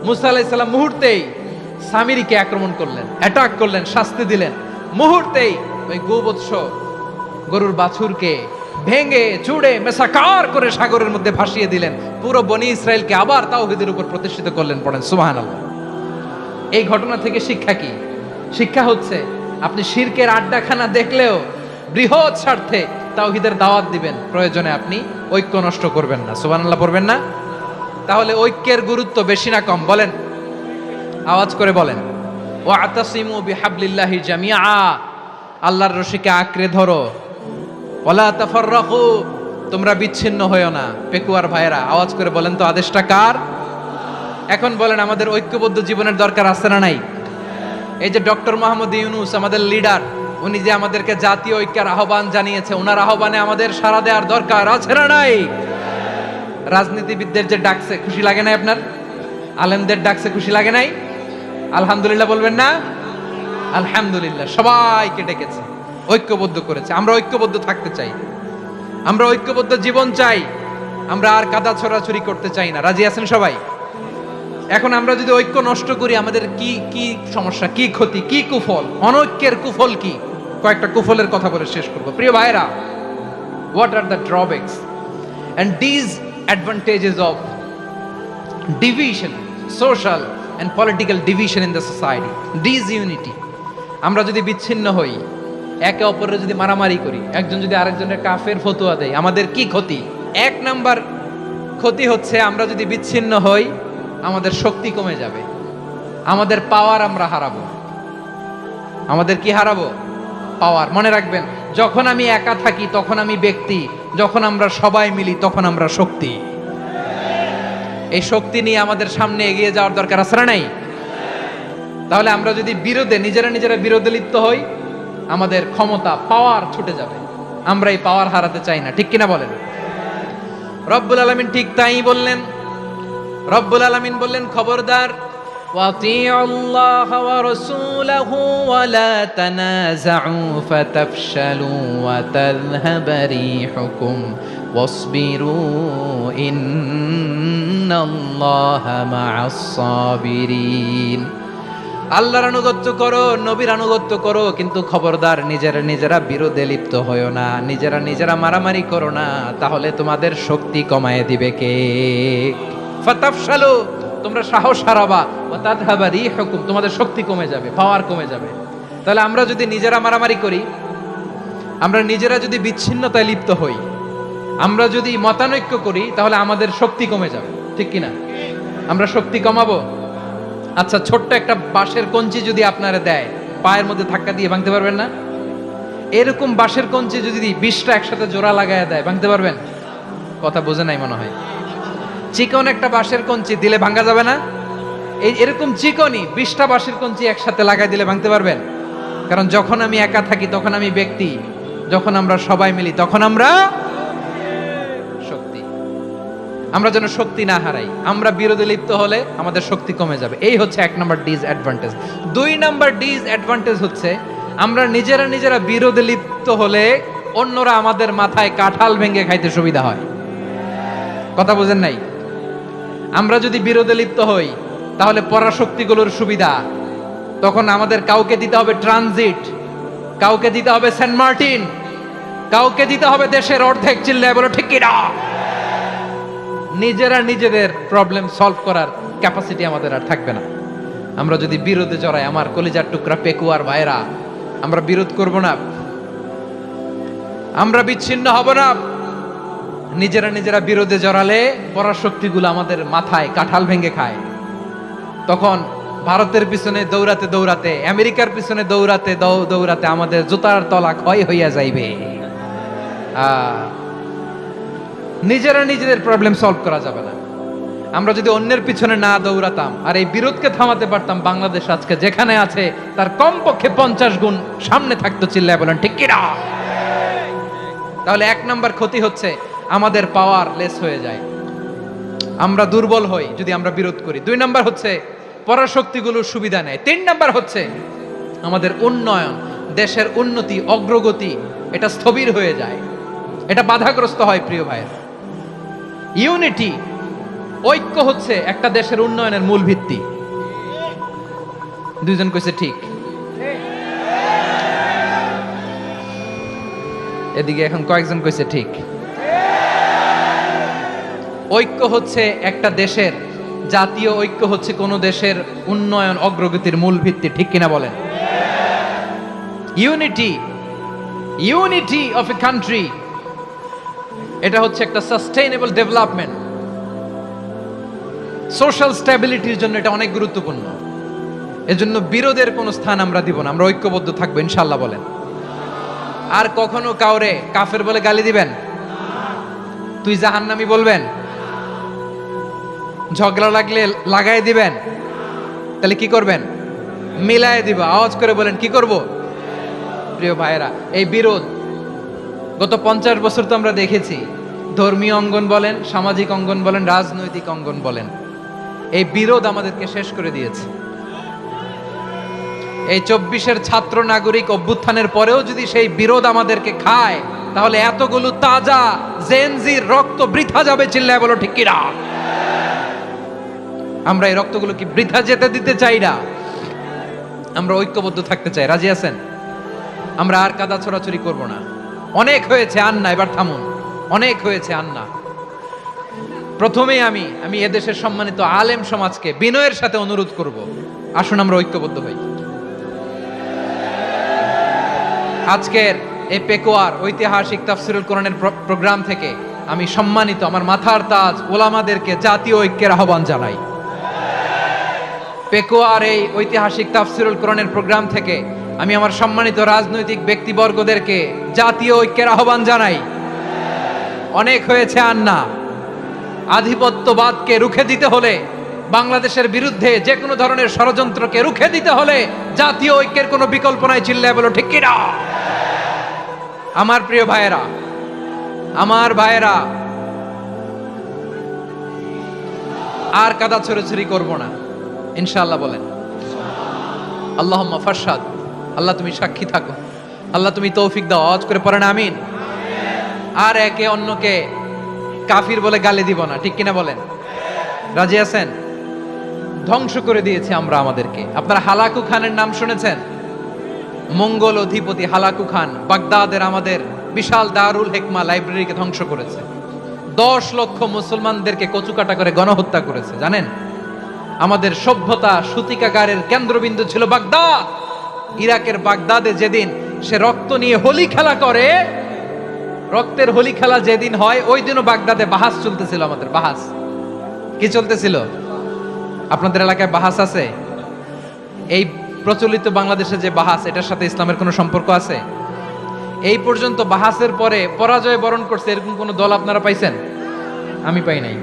মুসা আলাইহিস সালাম মুহূর্তেই সামিরীকে আক্রমণ করলেন, অ্যাটাক করলেন, শাস্তি দিলেন। মুহূর্তেই ওই গোবৎস গরুর বাছুরকে ভেঙে চুড়ে মেসাকার করে সাগরের মধ্যে ভাসিয়ে দিলেন। পুরো বনি ইসরায়েলকে আবার তাওহীদের উপর প্রতিষ্ঠিত করলেন। পড়েন সুবহানাল্লাহ। এই ঘটনা থেকে শিক্ষা কি? শিক্ষা হচ্ছে আপনি শিরকের আড্ডাখানা দেখলেও বৃহৎ স্বার্থে তাওহীদের দাওয়াত দিবেন, প্রয়োজনে আপনি ঐক্য নষ্ট করবেন না। সুবহানাল্লাহ পড়বেন না? তাহলে ঐক্যের গুরুত্ব বেশি না কম? বলেন, আওয়াজ করে বলেন। ওয়াতাসিমু বিহাবলিল্লাহি জামিআ, আল্লাহর রশিকে আঁকড়ে ধরো। ওয়ালা তাফাররাকু, তোমরা বিচ্ছিন্ন হয়ো না। পেকুয়ার ভাইয়েরা আওয়াজ করে বলেন তো, আদেশটা কার? এখন বলেন, আমাদের ঐক্যবদ্ধ জীবনের দরকার আছে না নাই? এই যে ডক্টর মোহাম্মদ ইউনূস আমাদের লিডার, উনি যে আমাদেরকে জাতীয় ঐক্যের আহ্বান জানিয়েছে, ওনার আহ্বানে আমাদের সাড়া দেওয়ার দরকার আছে না নাই? রাজনীতিবিদদের যে ডাকছে, খুশি লাগে নাই আপনার? আলেমদের ডাকছে, খুশি লাগে নাই? আলহামদুলিল্লাহ বলবেন না? আলহামদুলিল্লাহ, সবাইকে ডেকেছে, ঐক্যবদ্ধ করেছে। আমরা ঐক্যবদ্ধ থাকতে চাই, আমরা ঐক্যবদ্ধ জীবন চাই, আমরা আর কাদা ছড়াছড়ি করতে চাই না। রাজি আছেন সবাই? এখন আমরা যদি ঐক্য নষ্ট করি, আমাদের কি কি সমস্যা, কি ক্ষতি, কি কুফল? অনৈক্যের কুফল কি? কয়েকটা কুফলের কথা বলে শেষ করব। প্রিয় ভাইরা, what are the drawbacks and disadvantages of division, social and political division in the society, disunity? আমরা যদি বিচ্ছিন্ন হই, একে অপরের যদি মারামারি করি, একজন যদি আরেকজনের কাফের ফতোয়া দেয়, আমাদের কি ক্ষতি? এক নাম্বার ক্ষতি হচ্ছে আমরা যদি বিচ্ছিন্ন হই, আমাদের শক্তি কমে যাবে, আমাদের পাওয়ার আমরা হারাবো। আমাদের কি হারাবো? পাওয়ার। মনে রাখবেন, যখন আমি একা থাকি তখন আমি ব্যক্তি, যখন আমরা সবাই মিলি তখন আমরা শক্তি। এই শক্তি নিয়ে আমাদের সামনে এগিয়ে যাওয়ার দরকার আছে না নাই? তাহলে আমরা যদি নিজেরা বিরোধে লিপ্ত হই, আমাদের ক্ষমতা, পাওয়ার ছুটে যাবে। আমরা এই পাওয়ার হারাতে চাই না, ঠিক কিনা বলেন? রব্বুল আলামিন ঠিক তাই বললেন। রব্বুল আলামিন বললেন, খবরদার, ওয়াতিউল্লাহ ওয়া রাসূলাহু ওয়া লা তানাযাউ ফাতাফশালু ওয়া তাযহাবা রিহুকুম ওয়াসবিরু ইন্নাল্লাহা মা'আস সাবিরিন। আল্লাহর আনুগত্য করো, নবীর আনুগত্য করো, কিন্তু খবরদার নিজেরা বিরোধে লিপ্ত হয়ো না, নিজেরা মারামারি করো না, তাহলে তোমাদের শক্তি কমায় দিবে কে? ফাতাফশালু, তোমরা সাহস হারাবা, ওয়া তাযহাবা রিহুকুম, তোমাদের শক্তি কমে যাবে, পাওয়ার কমে যাবে। তাহলে আমরা যদি নিজেরা মারামারি করি, আমরা নিজেরা যদি বিচ্ছিন্নতায় লিপ্ত হই, আমরা যদি মতানৈক্য করি, তাহলে আমাদের শক্তি কমে যাবে, ঠিক কিনা? আমরা শক্তি কমাবো। আচ্ছা, ছোট্ট একটা বাঁশের কঞ্চি যদি আপনারা দেয়, পায়ের মধ্যে ধাক্কা দিয়ে ভাঙতে পারবেন না? এরকম বাঁশের কঞ্চি যদি 20টা একসাথে জোড়া লাগায় দেয়, ভাঙতে পারবেন? কথা বোঝে নাই মনে হয়। চিকন একটা বাঁশের কঞ্চি দিলে ভাঙা যাবে না? এরকম চিকনই 20টা বাঁশের কঞ্চি একসাথে লাগাই দিলে ভাঙতে পারবেন? কারণ যখন আমি একা থাকি তখন আমি ব্যক্তি, যখন আমরা সবাই মিলি তখন আমরা শক্তি। আমরা যেন শক্তি না হারাই। আমরা বিরোধে লিপ্ত হলে আমাদের শক্তি কমে যাবে। এই হচ্ছে 1 নম্বর ডিসঅ্যাডভান্টেজ। 2 নম্বর ডিসঅ্যাডভান্টেজ হচ্ছে আমরা নিজেরা বিরোধে লিপ্ত হলে অন্যরা আমাদের মাথায় কাঁঠাল ভেঙে খাইতে সুবিধা হয়। কথা বোঝেন নাই? আমরা যদি বিরোধে লিপ্ত হই তাহলে পরাশক্তিগুলোর সুবিধা, তখন আমাদের কাউকে দিতে হবে ট্রানজিট, কাউকে দিতে হবে সেন্ট মার্টিন, কাউকে দিতে হবে দেশের অর্ধেক। চিল্লায় বলো ঠিক কিনা? নিজেরা নিজেদের প্রবলেম সলভ করার ক্যাপাসিটি আমাদের আর থাকবে না। আমরা যদি বিরোধে জড়াই, আমার কলিজার টুকরা পেকুয়ার ভাইরা, আমরা বিরোধ করব না, আমরা বিচ্ছিন্ন হব না। নিজেরা বিরোধে জড়ালে পরাশক্তিগুলো আমাদের মাথায় কাঁঠাল ভেঙে খায়। তখন ভারতের পিছনে দৌড়াতে দৌড়াতে, আমেরিকার পিছনে দৌড়াতে দৌড়াতে আমাদের জুতার তলা ক্ষয় হইয়া যাইবে। নিজেরা নিজেদের প্রবলেম সলভ করা যাবে না। আমরা যদি অন্যের পিছনে না দৌড়াতাম আর এই বিরোধকে থামাতে পারতাম, বাংলাদেশ আজকে যেখানে আছে তার কমপক্ষে 50 গুণ সামনে থাকতো। চিল্লায় বলেন ঠিক কিনা? তাহলে 1 নাম্বার ক্ষতি হচ্ছে আমাদের পাওয়ার লেস হয়ে যায়, আমরা দুর্বল হই যদি আমরা বিরোধ করি। 2 নাম্বার হচ্ছে পরাশক্তিগুলোর সুবিধা নেয়। 3 নাম্বার হচ্ছে আমাদের উন্নয়ন, দেশের উন্নতি, অগ্রগতি, এটা স্থবির হয়ে যায়, এটা বাধাগ্রস্ত হয়। প্রিয় ভাইয়ের, ইউনিটি, ঐক্য হচ্ছে একটা দেশের উন্নয়নের মূল ভিত্তি। 2 জন কইছে ঠিক। এদিকে এখন কয়েকজন কইছে ঠিক। ঐক্য হচ্ছে একটা দেশের, জাতীয় ঐক্য হচ্ছে কোন দেশের উন্নয়ন অগ্রগতির মূল ভিত্তি, ঠিক কিনা বলেন? ইউনিটি অফ এ কান্ট্রি, এটা হচ্ছে একটা সাস্টেইনেবল ডেভেলপমেন্ট, সোশ্যাল স্ট্যাবিলিটির জন্য এটা অনেক গুরুত্বপূর্ণ। এজন্য বিরোধের কোনো স্থান আমরা দিব না, আমরা ঐক্যবদ্ধ থাকবো ইনশাআল্লাহ বলেন। আর কখনো কাউরে কাফের বলে গালি দিবেন? তুই জাহান্নামী বলবেন? ঝগড়া লাগলে লাগাই দিবেন? তাহলে কি করবেন? মিলায় দিব। আওয়াজ করে বলেন কি করব? প্রিয় ভাইয়েরা, এই বিরোধ গত 50 বছর তো আমরা দেখেছি, ধর্মীয় অঙ্গন বলেন, সামাজিক অঙ্গন বলেন, রাজনৈতিক অঙ্গন বলেন, এই বিরোধ আমাদেরকে শেষ করে দিয়েছে। এই 24-এর ছাত্র নাগরিক অভ্যুত্থানের পরেও যদি সেই বিরোধ আমাদেরকে খায়, তাহলে এতগুলো তাজা জেনজির রক্ত বৃথা যাবে। চিল্লায় বলো ঠিক কিনা? আমরা এই রক্তগুলো কি বৃথা যেতে দিতে চাই না? আমরা ঐক্যবদ্ধ থাকতে চাই। রাজি আছেন? আমরা আর কাদা ছোড়াছুরি করব না। অনেক হয়েছে, আর না, এবার থামুন। অনেক হয়েছে, আর না। প্রথমেই আমি এদেশের সম্মানিত আলেম সমাজকে বিনয়ের সাথে অনুরোধ করব, আসুন আমরা ঐক্যবদ্ধ হই। আজকের এই পেকুয়ার ঐতিহাসিক তাফসিরুল কোরআনের প্রোগ্রাম থেকে আমি সম্মানিত আমার মাথার তাজ ওলামাদেরকে জাতীয় ঐক্যের আহ্বান জানাই। পেকুয়ার এই ঐতিহাসিক তাফসিরুল কোরআনের প্রোগ্রাম থেকে আমি আমার সম্মানিত রাজনৈতিক ব্যক্তিবর্গদেরকে জাতীয় ঐক্যের আহ্বান জানাই। অনেক হয়েছে, আর না। আধিপত্যবাদকে রুখে দিতে হলে, বাংলাদেশের বিরুদ্ধে যে কোনো ধরনের ষড়যন্ত্রকে রুখে দিতে হলে জাতীয় ঐক্যের কোনো বিকল্প নাই। চিল্লায় বলো ঠিক কিনা? আমার প্রিয় ভাইয়েরা, আমার ভাইয়েরা, আর কাদা ছড়াছড়ি করব না ইনশাআল্লাহ বলেন। আল্লাহুম্মা ফারশাদ, আল্লাহ তুমি সাক্ষী থাকো, আল্লাহ তুমি তৌফিক দাও। আওয়াজ করে পড়েন আমিন। আর একে অন্যকে কাফির বলে গালি দিব না, ঠিক কিনা বলেন? রাজি আছেন? ধ্বংস করে দিয়েছে আমরা আমাদেরকে। আপনারা হালাকু খানের নাম শুনেছেন? মঙ্গল অধিপতি হালাকু খান বাগদাদের আমাদের বিশাল দারুল হিকমা লাইব্রেরিকে ধ্বংস করেছে। 10 লক্ষ মুসলমানদেরকে কচুকাটা করে গণহত্যা করেছে। জানেন, আমাদের সভ্যতা সূতিকাগারের কেন্দ্রবিন্দু ছিল বাগদাদ। ইরাকের বাগদাদে যেদিন সে রক্ত নিয়ে হোলি খেলা করে। রক্তের হোলি খেলা যেদিন হয় ওই দিনও বাগদাদে বাহাস চলতেছিল। আমাদের বাহাস কি চলতেছিল? আপনাদের এলাকায় বাহাস আছে? এই প্রচলিত বাংলাদেশে যে বাহাস, এটার সাথে ইসলামের কোনো সম্পর্ক আছে? এই পর্যন্ত বাহাসের পরে পরাজয় বরণ করছে এরকম কোন দল আপনারা পাইছেন? আমি পাই নাই।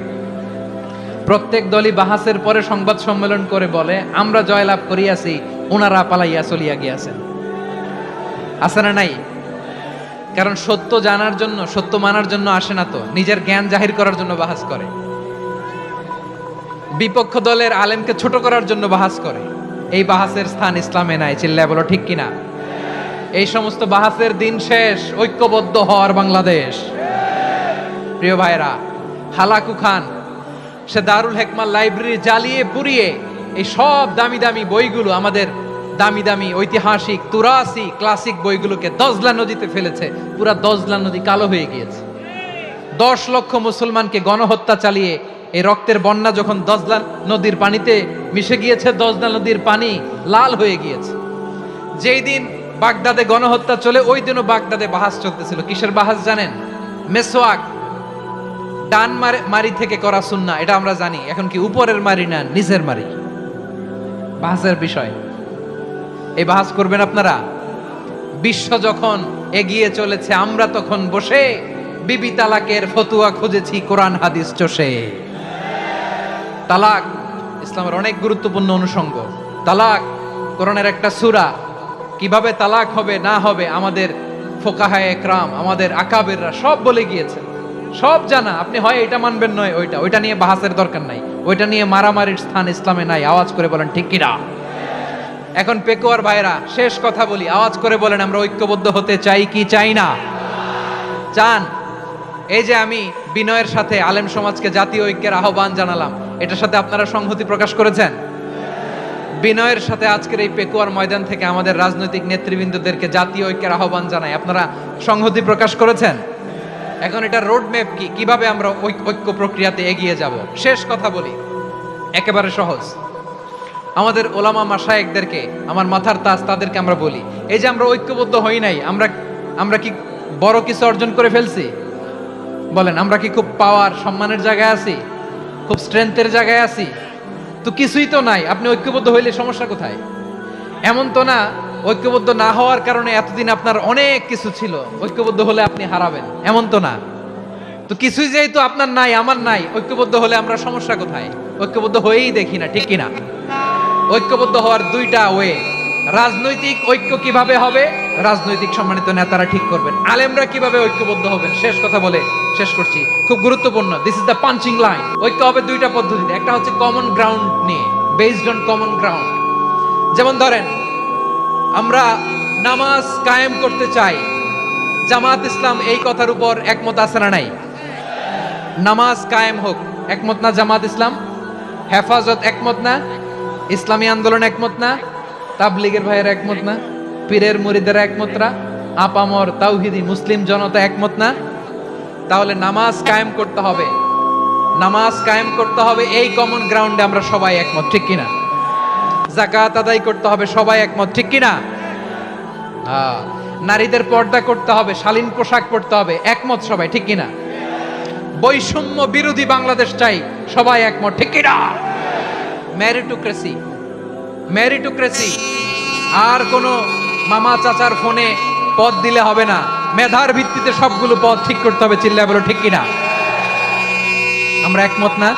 প্রত্যেক দলই বাহাসের পরে সংবাদ সম্মেলন করে বলে আমরা জয়লাভ করিয়াছি, ওনারা পালাইয়া চলিয়া গিয়াছেন। আছে না নাই? কারণ সত্য জানার জন্য, সত্য মানার জন্য আসে না তো, নিজের জ্ঞান জাহির করার জন্য বাহাস করে। বিপক্ষ দলের আলেমকে ছোট করার জন্য বাহাস করে। এই বাহাসের স্থান ইসলামে নাই। চিল্লায় বলো ঠিক কিনা? এই সমস্ত বাহাসের দিন শেষ। ঐক্যবদ্ধ হওয়ার বাংলাদেশ। প্রিয় ভাইরা, হালাকু খান সে দারুল হেকমার লাইব্রেরি জ্বালিয়ে পুড়িয়ে এই সব দামি দামি বইগুলো, আমাদের দামি দামি ঐতিহাসিক তুরাসি ক্লাসিক বইগুলোকে দজলা নদীতে ফেলেছে। পুরা দজলা নদী কালো হয়ে গিয়েছে। 10 লক্ষ মুসলমানকে গণহত্যা চালিয়ে এই রক্তের বন্যা যখন দজলা নদীর পানিতে মিশে গিয়েছে, দজলা নদীর পানি লাল হয়ে গিয়েছে। যেই দিন বাগদাদে গণহত্যা চলে ওই দিনও বাগদাদে বাহাস চলতেছিল। কিসের বাহাস জানেন? মেসওয়াক, ডান মারি থেকে করা সুন্নাহ, এটা আমরা জানি। এখন কি উপরের মারি না নিচের মারি? বাহাসের বিষয়। এই বাহাস করবেন আপনারা? বিশ্ব যখন এগিয়ে চলেছে, আমরা তখন বসে বিবি তালাকের ফতুয়া খুঁজেছি কোরআন হাদিস চষে। তালাক ইসলামের অনেক গুরুত্বপূর্ণ অনুষঙ্গ। তালাক কোরআনের একটা সূরা। কিভাবে তালাক হবে না হবে আমাদের ফোকাহায়ে একরাম, আমাদের আকাবেররা সব বলে গিয়েছে, সব জানা। আপনি হয় এটা মানবেন নয় ওইটা নিয়ে বাহাসের দরকার নাই। ওইটা নিয়ে মারামারির স্থান ইসলামে নাই। আওয়াজ করে বলেন ঠিক কিনা? এখন পেকুয়ার ভাইরা, শেষ কথা বলি, আওয়াজ করে বলেন আমরা ঐক্যবদ্ধ হতে চাই কি চাই না? চান? এই যে আমি বিনয়ের সাথে আলেম সমাজকে জাতীয় ঐক্যের আহ্বান জানালাম, এটার সাথে আপনারা সংহতি প্রকাশ করেছেন? বিনয়ের সাথে আজকের এই পেকুয়ার ময়দান থেকে আমাদের রাজনৈতিক নেতৃবৃন্দদেরকে জাতীয় ঐক্যের আহ্বান জানাই, আপনারা সংহতি প্রকাশ করেছেন? এখন এটা রোড ম্যাপ কি, কিভাবে আমরা ঐক্য প্রক্রিয়াতে এগিয়ে যাব? শেষ কথা বলি, একেবারে সহজ। আমাদের ওলামা মাশায়েখদেরকে, আমার মাথার তাজ, তাদেরকে আমরা বলি, এই যে আমরা ঐক্যবদ্ধ হই নাই, আমরা কি বড় কিছু অর্জন করে ফেলছি? বলেন, আমরা কি খুব পাওয়ার সম্মানের জায়গায় আছি? খুব স্ট্রেংথের জায়গায় আছি? তো কিছুই তো নাই। আপনি ঐক্যবদ্ধ হইলে সমস্যা কোথায়? এমন তো না ঐক্যবদ্ধ না হওয়ার কারণে এতদিন আপনার অনেক কিছু ছিল, ঐক্যবদ্ধ হলে আপনি হারাবেন, এমন তো না। তো কিছুই যেহেতু আপনার নাই, আমার নাই, ঐক্যবদ্ধ হলে আমরা সমস্যা কোথায়? ঐক্যবদ্ধ হয়েই দেখি না, ঠিক কিনা? ঐক্যবদ্ধ হওয়ার দুইটা ওয়ে। রাজনৈতিক ঐক্য কিভাবে হবে? রাজনৈতিক সম্মানিত নেতারা ঠিক করবেন। আলেমরা কিভাবে ঐক্যবদ্ধ হবেন? শেষ কথা বলে শেষ করছি, খুব গুরুত্বপূর্ণ। This is the punching line. ঐক্য হবে দুইটা পদ্ধতিতে। একটা হচ্ছে কমন গ্রাউন্ড নিয়ে, বেসড অন কমন গ্রাউন্ড। যেমন ধরেন, আমরা নামাজ কায়েম করতে চাই, জামাত ইসলাম এই কথার উপর একমত আছে না নাই? নামাজ কায়েম হোক, একমত না জামাত ইসলাম? হেফাজত একমত না? ইসলামী আন্দোলন একমত না? তাবলীগের ভাইয়েরা একমত না? পীরের মুরিদেরা একমত না? আপামর তাওহীদি মুসলিম জনতা একমত না? তাহলে নামাজ কায়েম করতে হবে। নামাজ কায়েম করতে হবে এই কমন গ্রাউন্ডে আমরা সবাই একমত, ঠিক কিনা? যাকাত আদায় করতে হবে, সবাই একমত, ঠিক কিনা? নারীদের পর্দা করতে হবে, শালীন পোশাক পরতে হবে, একমত সবাই, ঠিক কিনা? বৈষম্য বিরোধী বাংলাদেশ চাই, সবাই একমত, ঠিক কিনা? মেরিটোক্রেসি, আর কোন মামা চাচার ফোনে পদ দিলে হবে না, মেধার ভিত্তিতে সবগুলো পদ ঠিক করতে হবে। চিল্লায় বলো ঠিক কিনা? আমরা একমত না?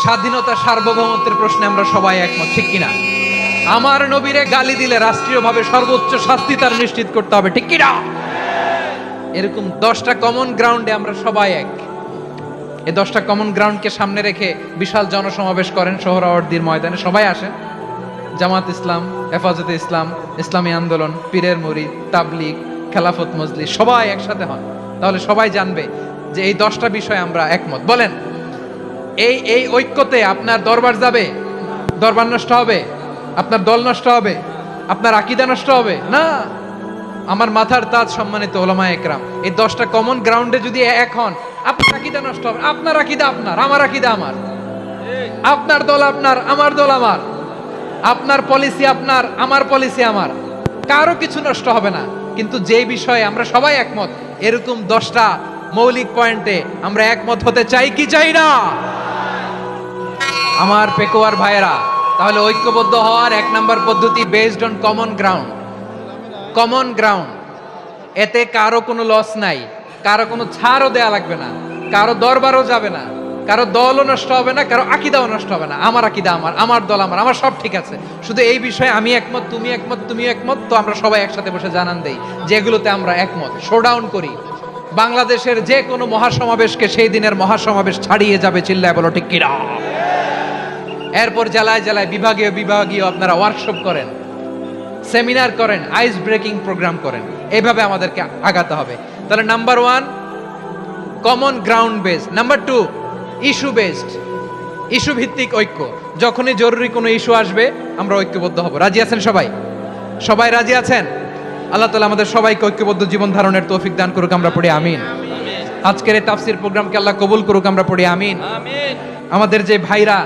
স্বাধীনতা সার্বভৌমত্বের প্রশ্নে আমরা সবাই একমত, ঠিক কিনা? আমার নবীরে গালি দিলে রাষ্ট্রীয়ভাবে সর্বোচ্চ শাস্তি তার নিশ্চিত করতে হবে, ঠিক কিনা? এরকম 10টা কমন গ্রাউন্ডে আমরা সবাই এক। এই 10টা কমন গ্রাউন্ডকে সামনে রেখে বিশাল জনসমাবেশ করেন সোহরাওয়ার্দীর ময়দানে, সবাই আসেন। জামাত ইসলাম, হেফাজতে ইসলাম, ইসলামী আন্দোলন, পীরের মুরিদ, তাবলীগ, খেলাফত মজলিস, সবাই একসাথে হন। তাহলে সবাই জানবে যে এই 10টা বিষয়ে আমরা একমত। বলেন, এই ঐক্যতে আপনার দরবার যাবে? দরবার নষ্ট হবে? আপনার দল নষ্ট হবে? আপনার আকীদা নষ্ট হবে না? আমার মাথার তাজ সম্মানিত ওলামায়ে একরাম, এই 10টা কমন গ্রাউন্ডে যদি এক হন, আপনার আকীদা নষ্ট হবে? আপনার আকীদা আপনার, আমার আকীদা আমার, আপনার দল আপনার, আমার দল আমার, আপনার পলিসি আপনার, আমার পলিসি আমার, কারো কিছু নষ্ট হবে না। কিন্তু যে বিষয়ে আমরা সবাই একমত, এরকম 10টা মৌলিক পয়েন্টে আমরা একমত হতে চাই কি চাই না? আমার পেকুয়ার ভাইয়েরা, তাহলে ঐক্যবদ্ধ হওয়ার 1 নাম্বার পদ্ধতি based on common ground. Common ground, এতে কারো কোনো লস নাই, কারো কোনো ছাড়ও দেয়া লাগবে না, কারো দরবারও যাবে না, কারো দলও নষ্ট হবে না, কারো আকীদাও নষ্ট হবে না। আমার আকীদা আমার, আমার দল আমার, আমার সব ঠিক আছে, শুধু এই বিষয়ে আমি একমত, তুমি একমত, তুমি একমত, তো আমরা সবাই একসাথে বসে জানান দেই যেগুলোতে আমরা একমত, শোডাউন করি। বাংলাদেশের যে কোনো মহাসমাবেশকে সেই দিনের মহাসমাবেশ ছাড়িয়ে যাবে, চিল্লায় বলো ঠিক কিনা? এরপর জেলায় জেলায় বিভাগীয় বিভাগীয় আপনারা ওয়ার্কশপ করেন, সেমিনার করেন, আইস ব্রেকিং প্রোগ্রাম করেন, এইভাবে আমাদেরকে আগাতে হবে। তাহলে number 1 common ground based, number 2 issue based, issue ভিত্তিক ঐক্য। যখনই জরুরি কোনো ইস্যু আসবে আমরা ঐক্যবদ্ধ হব। রাজি আছেন সবাই? সবাই রাজি আছেন? আল্লাহ তাআলা আমাদের সবাইকে ঐক্যবদ্ধ জীবন ধারণের তৌফিক দান করুক, আমরা পড়ি আমিন। আজকের এই তাফসীর প্রোগ্রামকে আল্লাহ কবুল করুক, আমরা পড়ি আমিন। আমাদের যে ভাইরা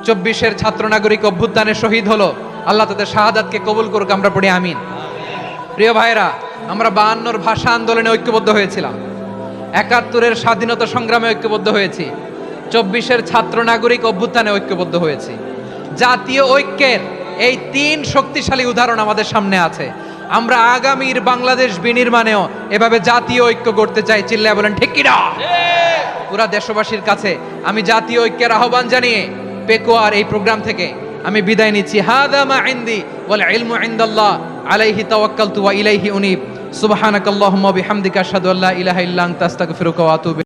24-এর ছাত্র নাগরিক অভ্যুত্থানে শহীদ হলো, আল্লাহ তাদের শাহাদাতকে কবুল করুক, আমরা পড়ি আমিন। প্রিয় ভাইরা, আমরা 52-র ভাষা আন্দোলনে ঐক্যবদ্ধ হয়েছিলাম, 71-এর স্বাধীনতা সংগ্রামে ঐক্যবদ্ধ হয়েছি, 24-এর ছাত্র নাগরিক অভ্যুত্থানে ঐক্যবদ্ধ হয়েছি। জাতীয় ঐক্যের এই 3 শক্তিশালী উদাহরণ আমাদের সামনে আছে। আমরা আগামীর বাংলাদেশ বিনির্মাণেও এভাবে জাতীয় ঐক্য গড়তে চাই, চিল্লায় বলেন ঠিক কিনা? পুরা দেশবাসীর কাছে আমি জাতীয় ঐক্যের আহ্বান জানিয়ে পেকুয়ার এই প্রোগ্রাম থেকে আমি বিদায় নিচ্ছি। হাদা মা ইনদি ওয়াল ইলমু ইনদাল্লাহ আলাইহি তাওয়াক্কালতু ওয়া ইলাইহি উনীব। সুবহানাকাল্লাহুম্মা ওয়া বিহামদিকা আশহাদু আল্লা ইলাহা ইল্লা আনতা আস্তাগফিরুকা ওয়া আতুবু